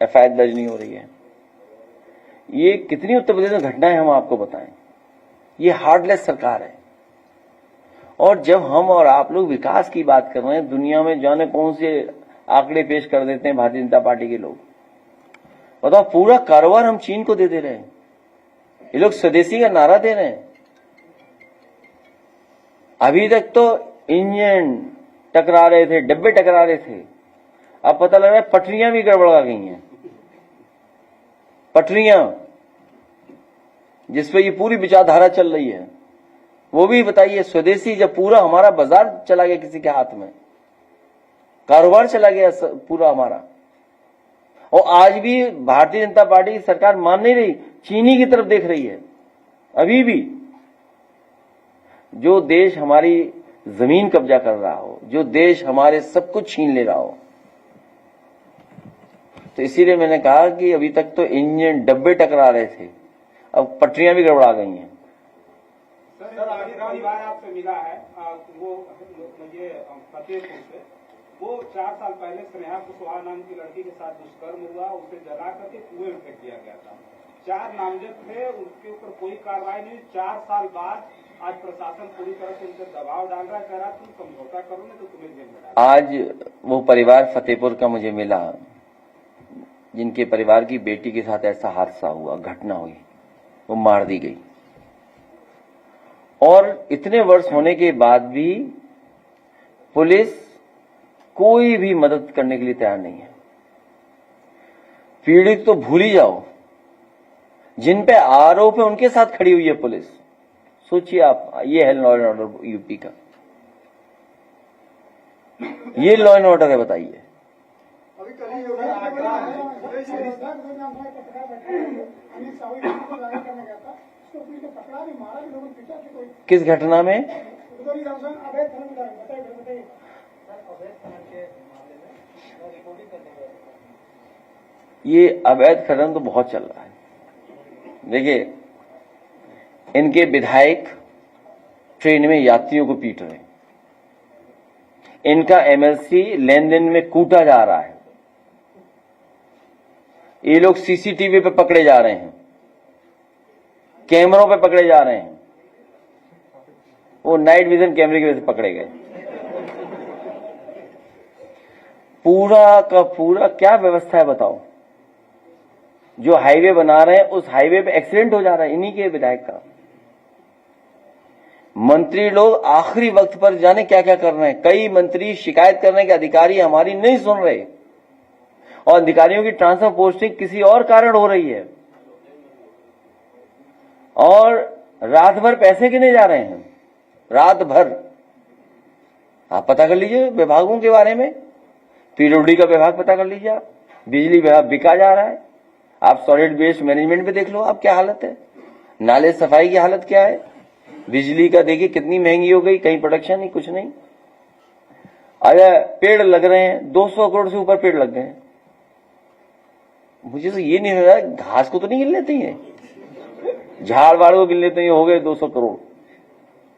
एफआईआर दर्ज नहीं हो रही है। ये कितनी उत्तर प्रदेश में घटनाएं हम आपको बताएं। ये हार्टलेस सरकार है। और जब हम और आप लोग विकास की बात कर रहे हैं, दुनिया में जाने कौन से आंकड़े पेश कर देते हैं भारतीय जनता पार्टी के लोग। बताओ पूरा कारोबार हम चीन को दे रहे हैं। ये लोग स्वदेशी का नारा दे रहे हैं। अभी तक तो इंजन टकरा रहे थे, डब्बे टकरा रहे थे, अब पता लग रहा है पटरियां भी गड़बड़ा गई हैं। पटरियां जिसपे ये पूरी विचारधारा चल रही है, वो भी बताइए स्वदेशी। जब पूरा हमारा बाजार चला गया किसी के हाथ में, कारोबार चला गया पूरा हमारा, और आज भी भारतीय जनता पार्टी की सरकार मान नहीं रही, चीनी की तरफ देख रही है। अभी भी जो देश हमारी जमीन कब्जा कर रहा हो, जो देश हमारे सब कुछ छीन ले रहा हो, तो इसीलिए मैंने कहा कि अभी तक तो इंजन डब्बे टकरा रहे थे, अब पटरियां भी गड़बड़ा गई हैं। सर आज परिवार आपसे मिला है, वो मुझे फतेहपुर से, वो 4 साल पहले स्नेहा कुशवाहा नाम की लड़की के साथ दुष्कर्म हुआ, उसे जला करके कुएं में फेंक दिया गया था। 4 नामजद थे, उनके ऊपर कोई कार्रवाई नहीं। 4 साल बाद आज प्रशासन पूरी तरह से उनसे दबाव डाल रहा है, कह रहा तुम समझौता करो नहीं तो तुम्हें जेल में डाल। आज वो परिवार फतेहपुर का मुझे मिला, जिनके परिवार की बेटी के साथ ऐसा हादसा हुआ, घटना हुई, वो मार दी गई, और इतने वर्ष होने के बाद भी पुलिस कोई भी मदद करने के लिए तैयार नहीं है। पीड़ित तो भूल ही जाओ, जिन पे आरोप है उनके साथ खड़ी हुई है पुलिस। सोचिए आप, ये है लॉ एंड ऑर्डर यूपी का, ये लॉ एंड ऑर्डर है बताइए। अभी कल ही योगी आगरा है किस घटना में? ये अवैध खनन तो बहुत चल रहा है। देखिए, इनके विधायक ट्रेन में यात्रियों को पीट रहे हैं, इनका एमएलसी लेन देन में कूटा जा रहा है, ये लोग सीसीटीवी पे पकड़े जा रहे हैं, कैमरों पे पकड़े जा रहे हैं, वो नाइट विजन कैमरे की वजह से पकड़े गए। पूरा का पूरा क्या व्यवस्था है बताओ? जो हाईवे बना रहे हैं उस हाईवे पे एक्सीडेंट हो जा रहा है इन्हीं के विधायक का। मंत्री लोग आखिरी वक्त पर जाने क्या क्या कर रहे हैं। कई मंत्री शिकायत करने के अधिकारी हमारी नहीं सुन रहे और अधिकारियों की ट्रांसफर पोस्टिंग किसी और कारण हो रही है और रात भर पैसे गिने जा रहे हैं। रात भर आप पता कर लीजिए विभागों के बारे में, पीडब्ल्यूडी का विभाग पता कर लीजिए आप, बिजली विभाग बिका जा रहा है। आप सॉलिड वेस्ट मैनेजमेंट पे देख लो आप क्या हालत है, नाले सफाई की हालत क्या है, बिजली का देखिए कितनी महंगी हो गई, कहीं प्रोडक्शन नहीं, कुछ नहीं। अगर पेड़ लग रहे हैं 200 करोड़ से ऊपर पेड़ लग गए हैं। मुझे तो ये नहीं लग रहा घास को तो नहीं गिन लेते हैं, झाड़ वाड़ को गिन लेते हैं, हो गए 200 करोड़।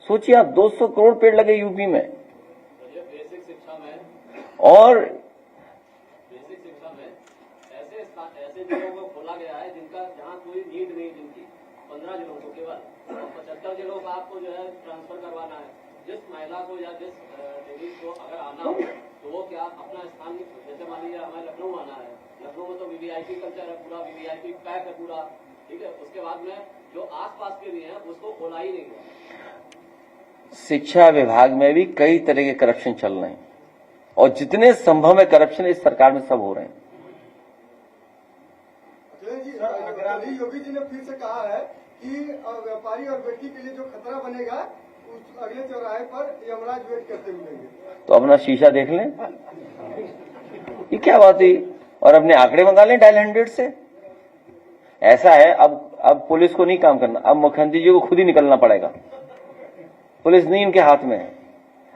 सोचिए आप 200 करोड़ पेड़ लगे यूपी में। बेसिक शिक्षा में और ऐसे जिलों को खोला गया है जिनका जहाँ कोई नीड नहीं, जिनकी 15 जिलों को केवल 75 जिलों का आपको जो है ट्रांसफर करवाना है। जिस महिला को या जिस लेडीज को अगर आना हो तो वो क्या अपना स्थान, जैसे मान लीजिए हमें लखनऊ आना है, लखनऊ में तो वीवीआईपी कल्चर है, पूरा वीवीआईपी पैक है पूरा, ठीक है। उसके बाद में जो आसपास के लिए है उसको खोला ही नहीं हुआ। शिक्षा विभाग में भी कई तरह के करप्शन चल रहे हैं और जितने संभव है करप्शन इस सरकार में सब हो रहे हैं। योगी जी ने फिर से कहा है कि व्यापारी और व्यक्ति के लिए जो खतरा बनेगा उस अगले चौराहे पर यमराज वेट करते मिलेंगे। तो अपना शीशा देख लें, ये क्या बात हुई, और अपने आंकड़े मंगा लें डायल 100 से। ऐसा है अब पुलिस को नहीं काम करना, अब मुख्यमंत्री जी को खुद ही निकलना पड़ेगा। पुलिस नहीं उनके हाथ में है।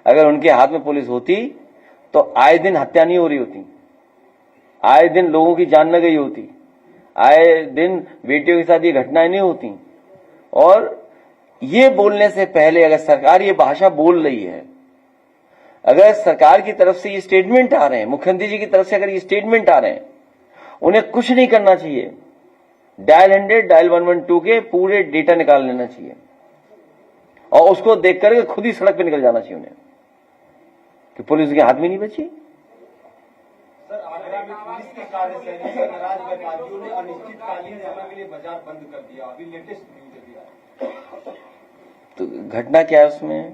अगर उनके हाथ में पुलिस होती तो आए दिन हत्या नहीं हो रही होती, आए दिन लोगों की जान न गई होती, आए दिन बेटियों के साथ ये घटनाएं नहीं होती। और ये बोलने से पहले अगर सरकार ये भाषा बोल रही है, अगर सरकार की तरफ से ये स्टेटमेंट आ रहे हैं, मुख्यमंत्री जी की तरफ से अगर ये स्टेटमेंट आ रहे हैं, उन्हें कुछ नहीं करना चाहिए। डायल 100 डायल 112 के पूरे डेटा निकाल लेना चाहिए और उसको देख करके खुद ही सड़क पे निकल जाना चाहिए उन्हें, कि पुलिस के हाथ में नहीं बची। सर, आगरा में पुलिस की कार्यशैली से नाराज व्यापारियों ने अनिश्चितकालीन समय के लिए बाजार बंद कर दिया। अभी लेटेस्ट न्यूज दिया। तो घटना क्या है उसमें?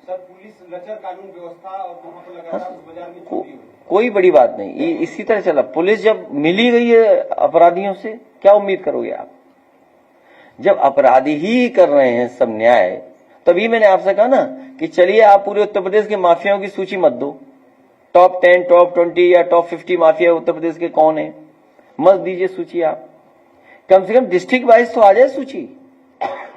सर, पुलिस लचर कानून व्यवस्था और वहां पर लगातार उस बाजार में चोरी हो। कोई बड़ी बात नहीं, ये इसी तरह चला। पुलिस जब मिली गई है अपराधियों से, क्या उम्मीद करोगे आप? जब अपराधी ही कर रहे हैं सब न्याय, तभी मैंने आपसे कहा ना कि चलिए आप पूरे उत्तर प्रदेश के माफियाओं की सूची मत दो, टॉप 10, टॉप 20 या टॉप 50 माफिया उत्तर प्रदेश के कौन है, मत दीजिए सूची आप। कम से कम डिस्ट्रिक्ट वाइज तो आ जाए सूची।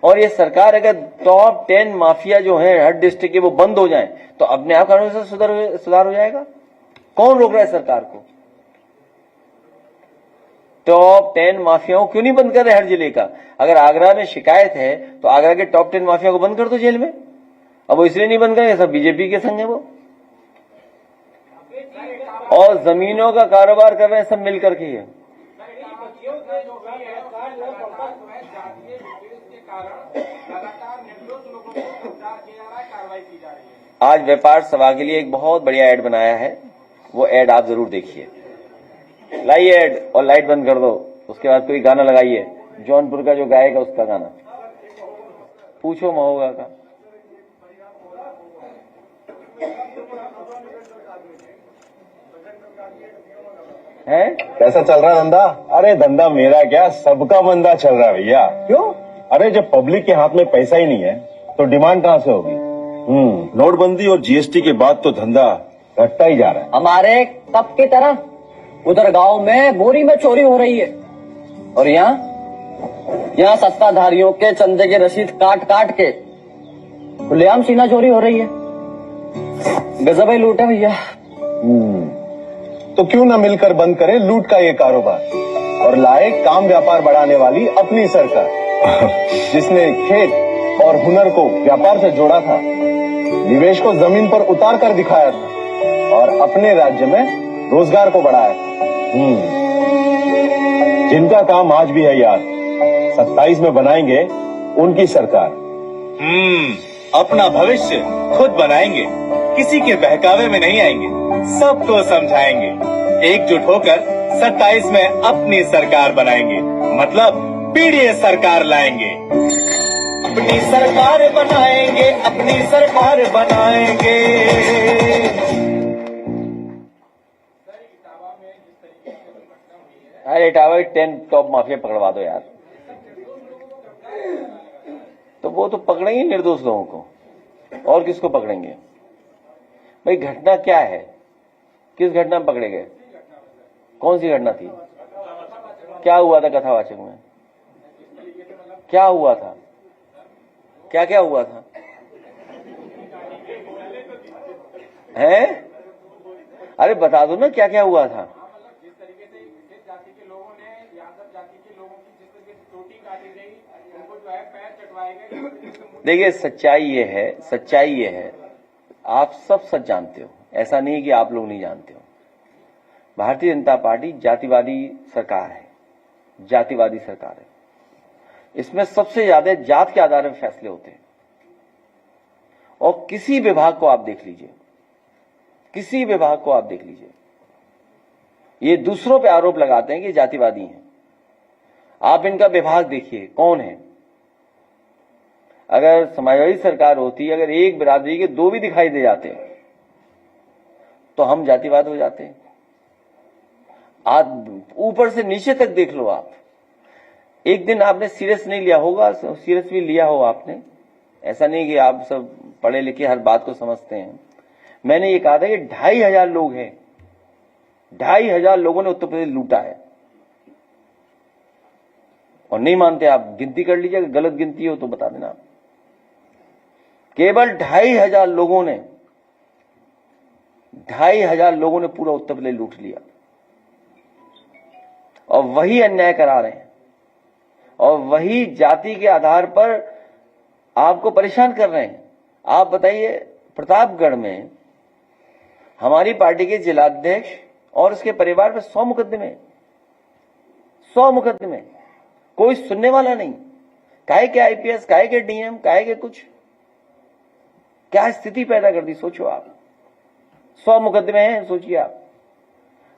और ये सरकार अगर टॉप 10 माफिया जो है हर डिस्ट्रिक्ट के वो बंद हो जाए तो अपने आप कानून से सुधार हो जाएगा। कौन रोक रहा है सरकार को? टॉप 10 माफियाओं क्यों नहीं बंद कर रहे हर जिले का? अगर आगरा में शिकायत है तो आगरा के टॉप 10 माफिया को बंद कर दो जेल में। अब वो इसलिए नहीं बंद करेंगे, सब बीजेपी के संग है वो, और जमीनों का कारोबार कर रहे हैं सब मिलकर के। ये आज व्यापार सभा के लिए एक बहुत बढ़िया ऐड बनाया है, वो ऐड आप जरूर देखिए। लाइए ऐड और लाइट बंद कर दो, उसके बाद कोई गाना लगाइए, जौनपुर का जो गायक उसका गाना, पूछो महोगा का। है कैसा चल रहा है धंधा? अरे धंधा मेरा क्या, सबका मंदा चल रहा है भैया। क्यों? अरे जब पब्लिक के हाथ में पैसा ही नहीं है तो डिमांड कहाँ से होगी? नोटबंदी और जीएसटी के बाद तो धंधा घटता ही जा रहा है। हमारे कब की तरह उधर गांव में बोरी में चोरी हो रही है, और यहाँ सत्ताधारियों के चंदे की रसीद काट काट के खुलेआम सीना चोरी हो रही है। गजब ही लूट है भैया। तो क्यों ना मिलकर बंद करें लूट का ये कारोबार और लाए काम व्यापार बढ़ाने वाली अपनी सरकार, जिसने खेत और हुनर को व्यापार से जोड़ा था, निवेश को जमीन पर उतार कर दिखाया था और अपने राज्य में रोजगार को बढ़ाया था। जिनका काम आज भी है यार, 27 में बनाएंगे उनकी सरकार। अपना भविष्य खुद बनाएंगे, किसी के बहकावे में नहीं आएंगे, सबको समझाएंगे, एकजुट होकर 27 में अपनी सरकार बनाएंगे, मतलब पीडीए सरकार लाएंगे। अपनी सरकार बनाएंगे, अपनी सरकार बनाएंगे। अरे इटावा 10 टॉप माफिया पकड़वा दो यार। तो वो तो पकड़ेंगे निर्दोष लोगों को, और किसको पकड़ेंगे भाई? घटना क्या है? किस घटना में पकड़े गए? कौन सी घटना थी? क्या हुआ था कथावाचक में? क्या हुआ था? क्या क्या हुआ था? हैं? अरे बता दो ना क्या क्या हुआ था। जिस तरीके से जिस जाति के लोगों ने, यादव जाति के लोगों की जिस तरीके से चोटी काटी गई, उनको जो है पैर चटवाए गए। देखिए सच्चाई ये है, आप सब सच जानते हो, ऐसा नहीं है कि आप लोग नहीं जानते हो। भारतीय जनता पार्टी जातिवादी सरकार है, जातिवादी सरकार है। इसमें सबसे ज्यादा जात के आधार पर फैसले होते हैं। और किसी विभाग को आप देख लीजिए, किसी विभाग को आप देख लीजिए, ये दूसरों पे आरोप लगाते हैं कि जातिवादी हैं। आप इनका विभाग देखिए कौन है। अगर समाजवादी सरकार होती, अगर एक बिरादरी के 2 भी दिखाई दे जाते तो हम जातिवाद हो जाते। आप ऊपर से नीचे तक देख लो। आप एक दिन आपने सीरियस नहीं लिया होगा, सीरियस भी लिया हो आपने, ऐसा नहीं कि आप सब पढ़े लिखे हर बात को समझते हैं। मैंने ये कहा था कि 2500 लोग हैं, 2500 लोगों ने उत्तर प्रदेश लूटा है। और नहीं मानते आप, गिनती कर लीजिए, अगर गलत गिनती हो तो बता देना आप। केवल 2500 लोगों ने, 2500 लोगों ने पूरा उत्तर प्रदेश लूट लिया, और वही अन्याय करा रहे हैं, और वही जाति के आधार पर आपको परेशान कर रहे हैं। आप बताइए, प्रतापगढ़ में हमारी पार्टी के जिलाध्यक्ष और उसके परिवार पर 100 मुकदमे, 100 मुकदमे, कोई सुनने वाला नहीं। काहे के आईपीएस, काहे के डीएम, काहे के कुछ, क्या स्थिति पैदा कर दी सोचो आप। 100 मुकदमे हैं, सोचिए आप।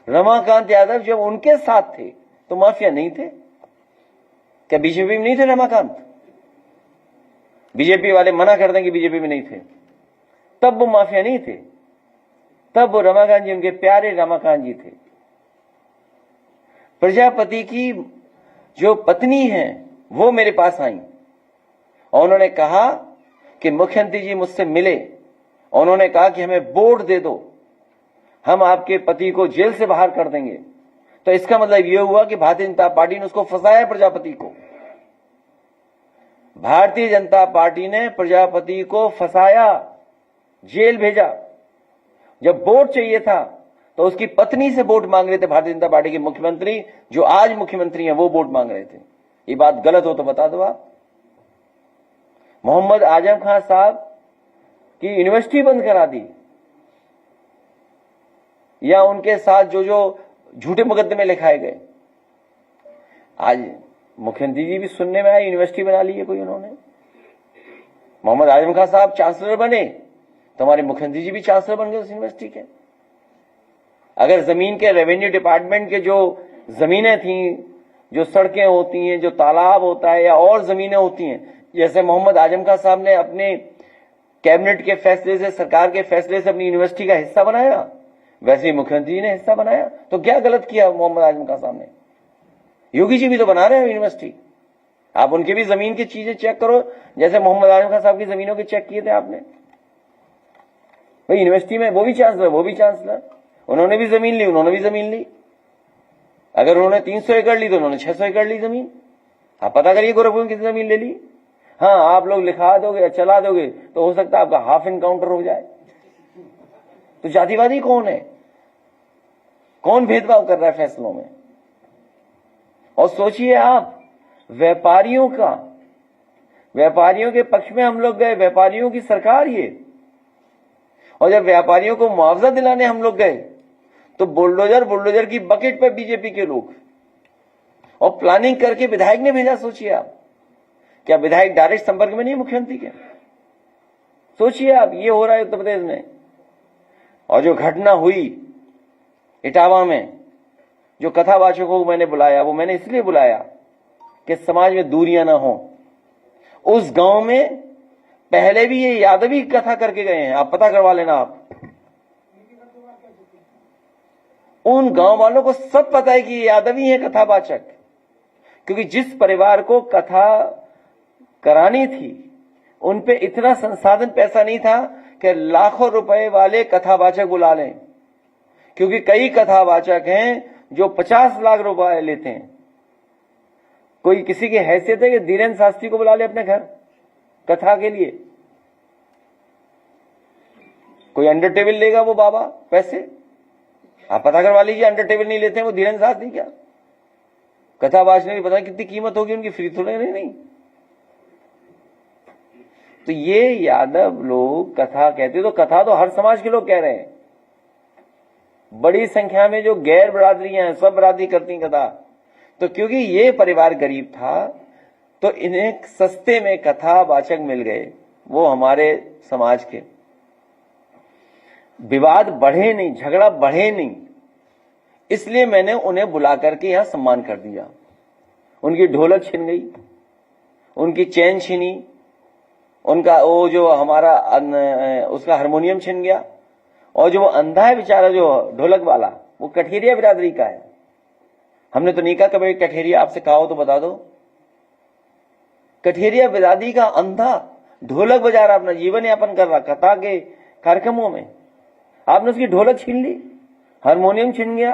रमाकांत यादव जब उनके साथ थे तो माफिया नहीं थे क्या? बीजेपी में नहीं थे रमाकांत? बीजेपी वाले मना कर दें कि बीजेपी में नहीं थे, तब वो माफिया नहीं थे, तब वो रमाकांत जी, उनके प्यारे रमाकांत जी थे। प्रजापति की जो पत्नी है वो मेरे पास आई और उन्होंने कहा कि मुख्यमंत्री जी मुझसे मिले, उन्होंने कहा कि हमें वोट दे दो, हम आपके पति को जेल से बाहर कर देंगे। तो इसका मतलब यह हुआ कि भारतीय जनता पार्टी ने उसको फंसाया, प्रजापति को। भारतीय जनता पार्टी ने प्रजापति को फंसाया, जेल भेजा। जब वोट चाहिए था तो उसकी पत्नी से वोट मांग रहे थे भारतीय जनता पार्टी के मुख्यमंत्री, जो आज मुख्यमंत्री हैं, वो वोट मांग रहे थे। ये बात गलत हो तो बता दो आप। मोहम्मद आजम खान साहब की यूनिवर्सिटी बंद करा दी, या उनके साथ जो जो झूठे मुकदमे लिखाए गए। आज मुख्यमंत्री जी भी सुनने में आए, यूनिवर्सिटी बना ली है कोई उन्होंने। मोहम्मद आजम खान साहब चांसलर बने तो हमारे मुख्यमंत्री जी भी चांसलर बन गए उस यूनिवर्सिटी के। अगर जमीन के रेवेन्यू डिपार्टमेंट के जो जमीनें थी, जो सड़कें होती हैं, जो तालाब होता है, या और जमीनें होती हैं, जैसे मोहम्मद आजम खान साहब ने अपने कैबिनेट के फैसले से, सरकार के फैसले से अपनी यूनिवर्सिटी का हिस्सा बनाया, वैसे ही मुख्यमंत्री जी ने हिस्सा बनाया। तो क्या गलत किया मोहम्मद आजम खान साहब ने? योगी जी भी तो बना रहे हैं यूनिवर्सिटी। आप उनकी भी जमीन की चीजें चेक करो, जैसे मोहम्मद आजम खान साहब की जमीनों के चेक किए थे आपने। भाई यूनिवर्सिटी में वो भी चांसलर, उन्होंने भी जमीन ली, उन्होंने भी जमीन ली। अगर उन्होंने 300 एकड़ ली तो उन्होंने 600 एकड़ ली जमीन। आप पता करिए गोरखपुर में कितनी जमीन ले ली। हाँ, आप लोग लिखा दोगे या चला दोगे तो हो सकता है आपका हाफ एनकाउंटर हो जाए। तो जातिवादी कौन है? कौन भेदभाव कर रहा है फैसलों में? और सोचिए आप, व्यापारियों के पक्ष में हम लोग गए, व्यापारियों की सरकार ये, और जब व्यापारियों को मुआवजा दिलाने हम लोग गए तो बुलडोजर की बकेट पे बीजेपी के लोग, और प्लानिंग करके विधायक ने भेजा। सोचिए आप, क्या विधायक डायरेक्ट संपर्क में नहीं मुख्यमंत्री के? सोचिए आप, ये हो रहा है उत्तर प्रदेश में। और जो घटना हुई इटावा में, जो कथावाचकों को मैंने बुलाया, वो मैंने इसलिए बुलाया कि समाज में दूरियां ना हो। उस गांव में पहले भी ये यादवी कथा करके गए हैं, आप पता करवा लेना। आप उन गांव वालों को सब पता है कि ये यादवी है कथावाचक, क्योंकि जिस परिवार को कथा करानी थी उन पे इतना संसाधन पैसा नहीं था कि लाखों रुपए वाले कथावाचक बुला लें, क्योंकि कई कथावाचक हैं जो 50 लाख रुपए लेते हैं। कोई किसी की हैसियत है कि धीरेन्द्र शास्त्री को बुला ले अपने घर कथा के लिए? कोई अंडर टेबल लेगा वो बाबा पैसे? आप पता करवा लीजिए, अंडर टेबल नहीं लेते हैं वो धीरेन्द्र शास्त्री। क्या कथा बाजने की पता नहीं कितनी कीमत होगी उनकी, फ्री थोड़े नहीं। तो ये यादव लोग कथा कहते, तो कथा तो हर समाज के लोग कह रहे हैं। बड़ी संख्या में जो गैर बरादरियां हैं, सब बरादरी करती कथा। तो क्योंकि ये परिवार गरीब था तो इन्हें सस्ते में कथावाचक मिल गए, वो हमारे समाज के। विवाद बढ़े नहीं, झगड़ा बढ़े नहीं, इसलिए मैंने उन्हें बुला करके यहां सम्मान कर दिया। उनकी ढोलक छिन गई, उनकी चैन छिनी, उनका वो जो हमारा उसका हारमोनियम छिन गया, और जो वो अंधा है बेचारा जो ढोलक वाला, वो कठेरिया बिरादरी का है। हमने तो नहीं कहा कभी कठेरिया, आपसे कहा हो तो बता दो। कठेरिया बिरादरी का अंधा ढोलक बजा रहा, अपना जीवन यापन कर रहा कथा के कार्यक्रमों में। आपने उसकी ढोलक छीन ली, हारमोनियम छीन गया।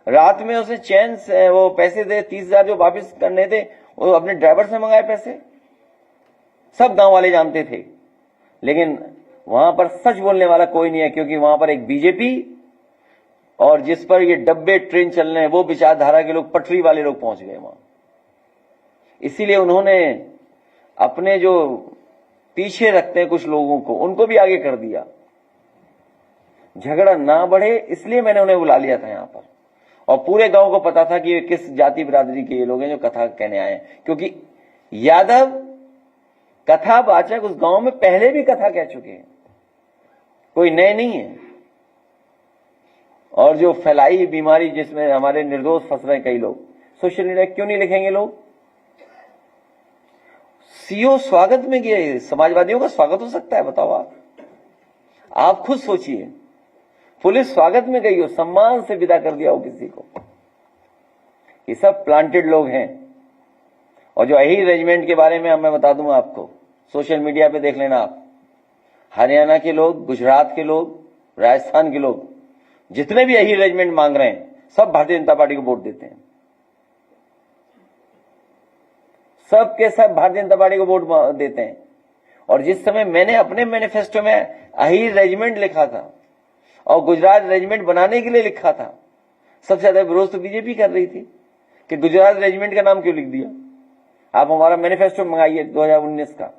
रात में उसे चैन से वो पैसे दे 30,000 जो वापस करने थे, वो अपने ड्राइवर से मंगाए पैसे। सब गांव वाले जानते थे, लेकिन वहां पर सच बोलने वाला कोई नहीं है, क्योंकि वहां पर एक बीजेपी और जिस पर ये डब्बे ट्रेन चल रहे हैं वो विचारधारा के लोग, पटरी वाले लोग पहुंच गए वहां। इसीलिए उन्होंने अपने जो पीछे रखते हैं कुछ लोगों को, उनको भी आगे कर दिया। झगड़ा ना बढ़े इसलिए मैंने उन्हें बुला लिया था यहां पर, और पूरे गांव को पता था कि ये किस जाति बिरादरी के ये लोग हैं जो कथा कहने आए हैं, क्योंकि यादव कथावाचक उस गांव में पहले भी कथा कह चुके हैं, कोई नए नहीं है। और जो फैलाई बीमारी जिसमें हमारे निर्दोष फंस रहे कई लोग, सोशल मीडिया क्यों नहीं लिखेंगे लोग? सीओ स्वागत में गए, समाजवादियों का स्वागत हो सकता है? बताओ आप खुद सोचिए। पुलिस स्वागत में गई हो, सम्मान से विदा कर दिया हो किसी को। ये सब प्लांटेड लोग हैं। और जो अहीर रेजिमेंट के बारे में मैं बता दूंगा आपको, सोशल मीडिया पे देख लेना आप। हरियाणा के लोग, गुजरात के लोग, राजस्थान के लोग, जितने भी अहीर रेजिमेंट मांग रहे हैं, सब भारतीय जनता पार्टी को वोट देते हैं। सब के सब भारतीय जनता पार्टी को वोट देते हैं। और जिस समय मैंने अपने मैनिफेस्टो में अहीर रेजिमेंट लिखा था और गुजरात रेजिमेंट बनाने के लिए लिखा था, सबसे ज्यादा विरोध तो बीजेपी कर रही थी कि गुजरात रेजिमेंट का नाम क्यों लिख दिया। आप हमारा मैनिफेस्टो मंगाइए 2019 का,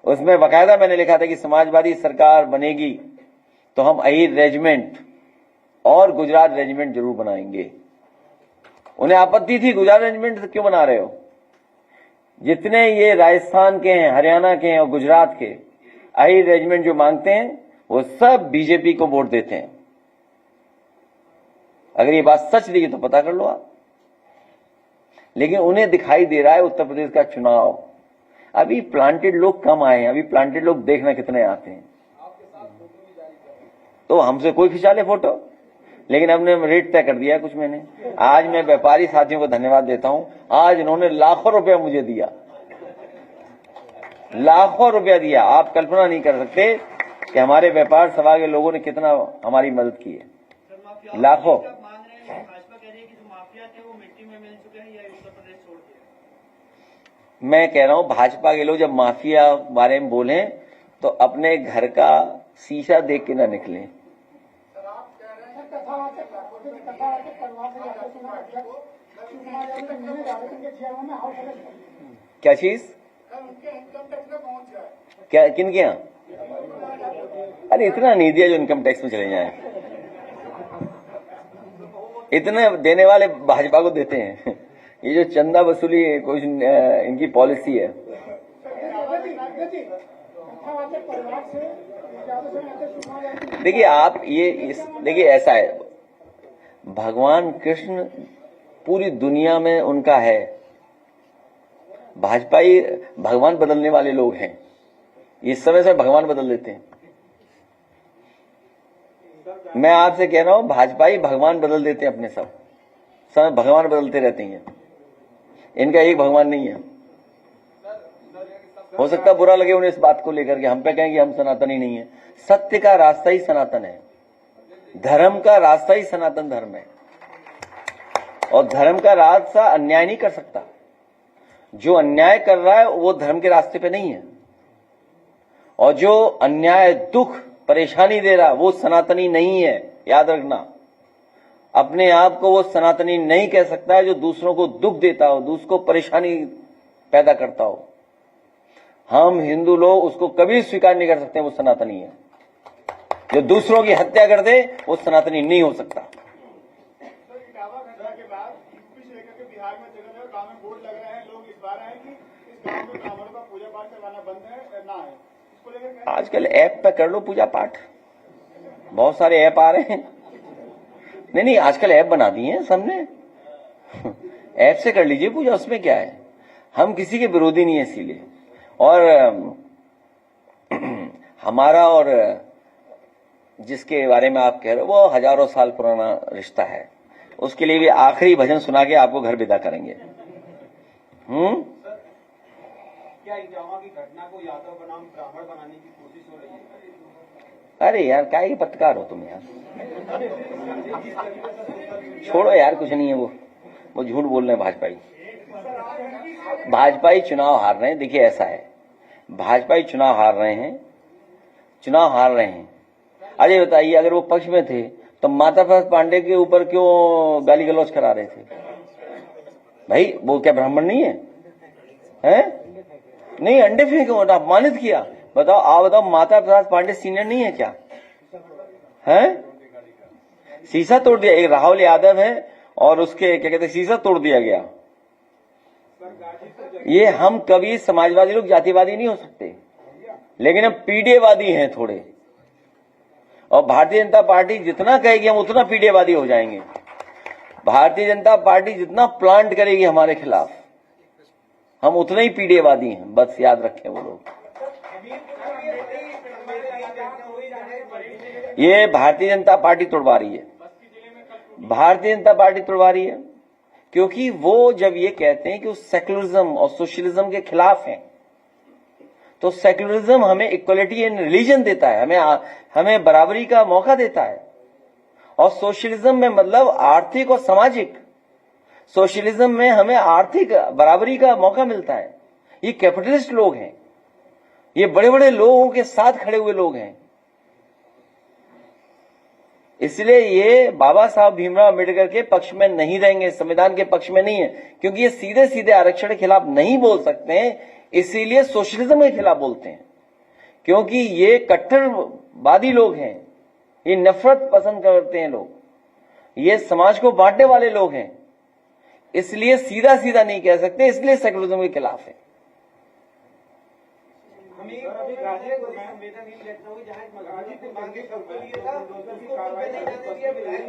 उसमें बाकायदा मैंने लिखा था कि समाजवादी सरकार बनेगी तो हम अहीर रेजिमेंट और गुजरात रेजिमेंट जरूर बनाएंगे। उन्हें आपत्ति थी गुजरात रेजिमेंट क्यों बना रहे हो। जितने ये राजस्थान के हैं, हरियाणा के हैं और गुजरात के अहीर रेजिमेंट जो मांगते हैं, वो सब बीजेपी को वोट देते हैं। अगर ये बात सच रही है तो पता कर लो आप। लेकिन उन्हें दिखाई दे रहा है उत्तर प्रदेश का चुनाव, अभी प्लांटेड लोग कम आए हैं। अभी प्लांटेड लोग देखना कितने आते हैं। तो हमसे कोई खिंचा ले फोटो, लेकिन हमने रेट तय कर दिया कुछ। मैंने आज मैं व्यापारी साथियों को धन्यवाद देता हूं, आज इन्होंने लाखों रुपया मुझे दिया, लाखों रुपया दिया। आप कल्पना नहीं कर सकते कि हमारे व्यापार सभा के लोगों ने कितना हमारी मदद की है। लाखों। मैं कह रहा हूं भाजपा के लोग जब माफिया बारे में बोले तो अपने घर का शीशा देख के ना निकलें। क्या चीज? क्या किन के यहाँ? अरे इतना नहीं दिया जो इनकम टैक्स में चले जाए। इतने देने वाले भाजपा को देते हैं। ये जो चंदा वसूली कुछ इनकी पॉलिसी है। देखिए आप देखिए ऐसा है, भगवान कृष्ण पूरी दुनिया में उनका है, भाजपाई भगवान बदलने वाले लोग हैं। इस समय से भगवान बदल देते हैं। मैं आपसे कह रहा हूं भाजपाई भगवान बदल देते हैं अपने सब समय, भगवान बदलते रहते हैं। इनका एक भगवान नहीं है। हो सकता है बुरा लगे उन्हें इस बात को लेकर के, हम पे कहें कि हम सनातनी नहीं है। सत्य का रास्ता ही सनातन है, धर्म का रास्ता ही सनातन धर्म है, और धर्म का रास्ता अन्याय नहीं कर सकता। जो अन्याय कर रहा है वो धर्म के रास्ते पे नहीं है, और जो अन्याय दुख परेशानी दे रहा वो सनातनी नहीं है। याद रखना, अपने आप को वो सनातनी नहीं कह सकता है जो दूसरों को दुख देता हो, दूसरों को परेशानी पैदा करता हो। हम हिंदू लोग उसको कभी स्वीकार नहीं कर सकते वो सनातनी है। जो दूसरों की हत्या कर दे वो सनातनी नहीं हो सकता। बिहार में जगह जगह गांव में बोर्ड लग रहे हैं, लोग इस बार हैं कि इस गांव में ब्राह्मणों का पूजा पाठ करवाना बंद है ना है, इसको लेकर आजकल ऐप पे कर लो पूजा पाठ, बहुत सारे ऐप आ रहे हैं। नहीं आजकल ऐप बना दिए हैं सबने, ऐप से कर लीजिए पूजा, उसमें क्या है। हम किसी के विरोधी नहीं है इसीलिए, और हमारा और जिसके बारे में आप कह रहे हो वो हजारों साल पुराना रिश्ता है। उसके लिए भी आखिरी भजन सुना के आपको घर विदा करेंगे। क्या इजामा की घटना को यादव बनाम ब्राह्मण बनाने की कोशिश हो रही है? अरे यार क्या ही पत्रकार हो तुम यार, छोड़ो यार, कुछ नहीं है वो झूठ बोल रहे हैं। भाजपाई चुनाव हार रहे हैं। देखिए ऐसा है, भाजपाई चुनाव हार रहे हैं। अरे बताइए, अगर वो पक्ष में थे तो माता प्रसाद पांडे के ऊपर क्यों गाली गलौज करा रहे थे? भाई वो क्या ब्राह्मण नहीं है? नहीं, अंडे फेंके, अपमानित किया। बताओ, आप बताओ, माता प्रसाद पांडे सीनियर नहीं है क्या? शीशा तोड़ दिया। एक राहुल यादव है और उसके क्या कहते हैं, शीशा तोड़ दिया गया। ये हम कभी समाजवादी लोग जातिवादी नहीं हो सकते, लेकिन हम पीढ़ीवादी हैं थोड़े, और भारतीय जनता पार्टी जितना कहेगी हम उतना पीढ़ीवादी हो जाएंगे। भारतीय जनता पार्टी जितना प्लांट करेगी हमारे खिलाफ हम उतने ही पीढ़ीवादी हैं। बस याद रखें वो लोग। ये भारतीय जनता पार्टी तोड़वा रही है, भारतीय जनता पार्टी तोड़वा रही है, क्योंकि वो जब ये कहते हैं कि वो सेक्युलरिज्म और सोशलिज्म के खिलाफ हैं, तो सेक्युलरिज्म हमें इक्वलिटी इन रिलीजन देता है, हमें बराबरी का मौका देता है, और सोशलिज्म में मतलब आर्थिक और सामाजिक, सोशलिज्म में हमें आर्थिक बराबरी का मौका मिलता है। ये कैपिटलिस्ट लोग हैं, ये बड़े बड़े लोगों के साथ खड़े हुए लोग हैं। इसलिए ये बाबा साहब भीमराव अम्बेडकर के पक्ष में नहीं रहेंगे, संविधान के पक्ष में नहीं है, क्योंकि ये सीधे सीधे आरक्षण के खिलाफ नहीं बोल सकते हैं, इसीलिए सोशलिज्म के खिलाफ बोलते हैं, क्योंकि ये कट्टरवादी लोग हैं, ये नफरत पसंद करते हैं लोग, ये समाज को बांटने वाले लोग हैं, इसलिए सीधा सीधा नहीं कह सकते, इसलिए सेक्युलरिज्म के खिलाफ है।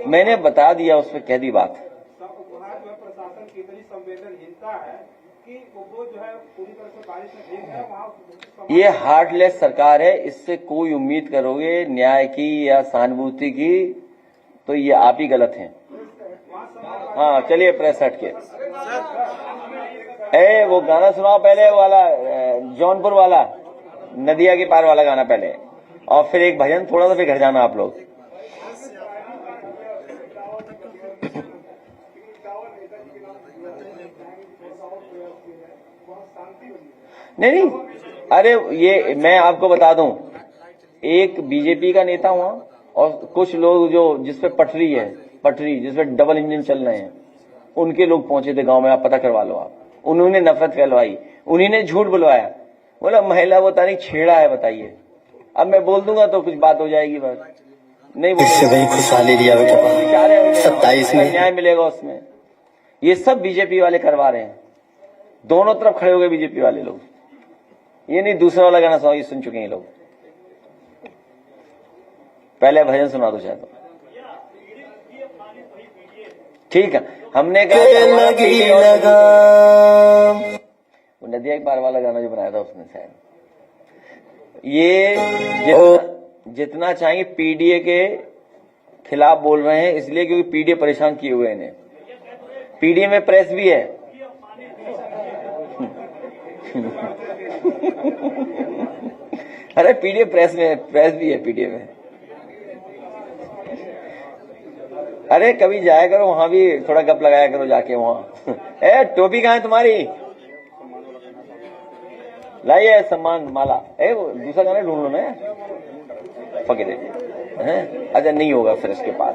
मैंने बता दिया, उस पर कह दी बात। प्रशासन की इतनी संवेदनहीनता है कि वो जो है पूरी तरह से बारिश में भीग गया वहाँ। ये हार्टलेस सरकार है, इससे कोई उम्मीद करोगे न्याय की या सहानुभूति की तो ये आप ही गलत हैं। हाँ चलिए, प्रेस हट के वो गाना सुनाओ पहले, वाला जौनपुर वाला, नदिया के पार वाला गाना पहले, और फिर एक भजन, थोड़ा सा फिर घर जाना आप लोग। शांति नहीं नहीं, अरे ये मैं आपको बता दूं, एक बीजेपी का नेता हुआ और कुछ लोग जो जिसपे पटरी जिसपे डबल इंजन चल रहे हैं, उनके लोग पहुंचे थे गांव में, आप पता करवा लो आप। उन्होंने नफरत फैलवाई, उन्हीं ने झूठ बुलवाया, बोला महिला वो तारीख छेड़ा है, बताइए। अब मैं बोल दूंगा तो कुछ बात हो जाएगी, बात नहीं इससे वही खुशहाली दिया बेटा 27 में न्याय मिलेगा उसमें। ये सब बीजेपी वाले करवा रहे हैं, दोनों तरफ खड़े हो गए बीजेपी वाले लोग। ये नहीं दूसरा वाला गाना सुन चुके हैं लोग। पहले भजन सुना दो शायद, ठीक है। हमने कहा नदिया एक बार वाला गाना जो बनाया था उसने शायद, ये जितना चाहिए पीडीए के खिलाफ बोल रहे हैं, इसलिए क्योंकि पीडीए परेशान किए हुए इन्हें। पीडीए में प्रेस भी है अरे पीडीए प्रेस भी है पीडीए में। अरे कभी जाया करो वहां भी, थोड़ा गप लगाया करो जाके वहां ए टोपी कहाँ है तुम्हारी, लाइए सम्मान माला। वो दूसरा गाना ढूंढ लो ना, फकीर है। अच्छा नहीं होगा फिर इसके पास।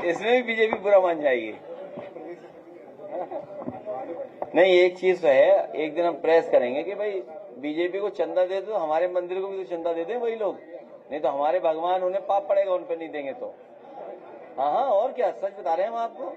इसमें भी बीजेपी बुरा मान जाएगी। नहीं एक चीज तो है, एक दिन हम प्रेस करेंगे कि भाई बीजेपी को चंदा दे दो, हमारे मंदिर को भी तो चंदा दे दें वही लोग, नहीं तो हमारे भगवान उन्हें पाप पड़ेगा उन पर नहीं देंगे तो। हाँ हाँ और क्या, सच बता रहे हैं हम आपको।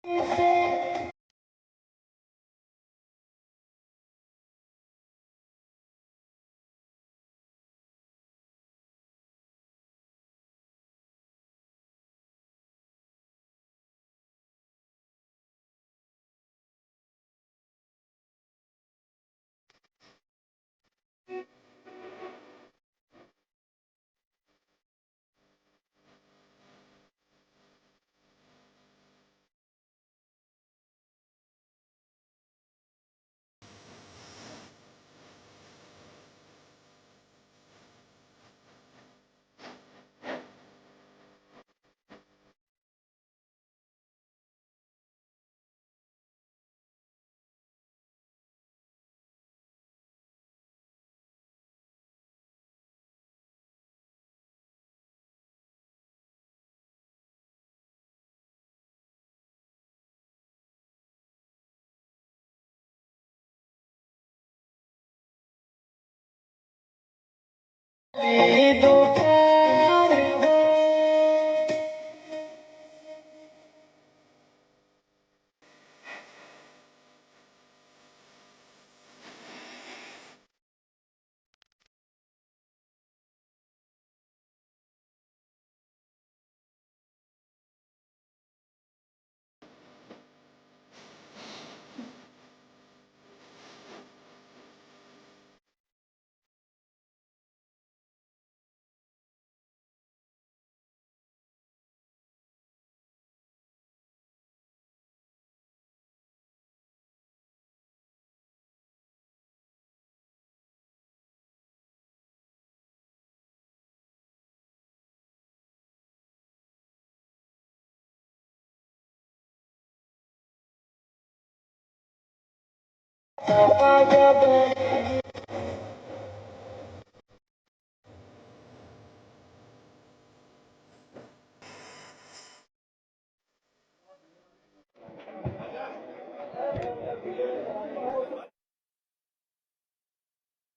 Bye.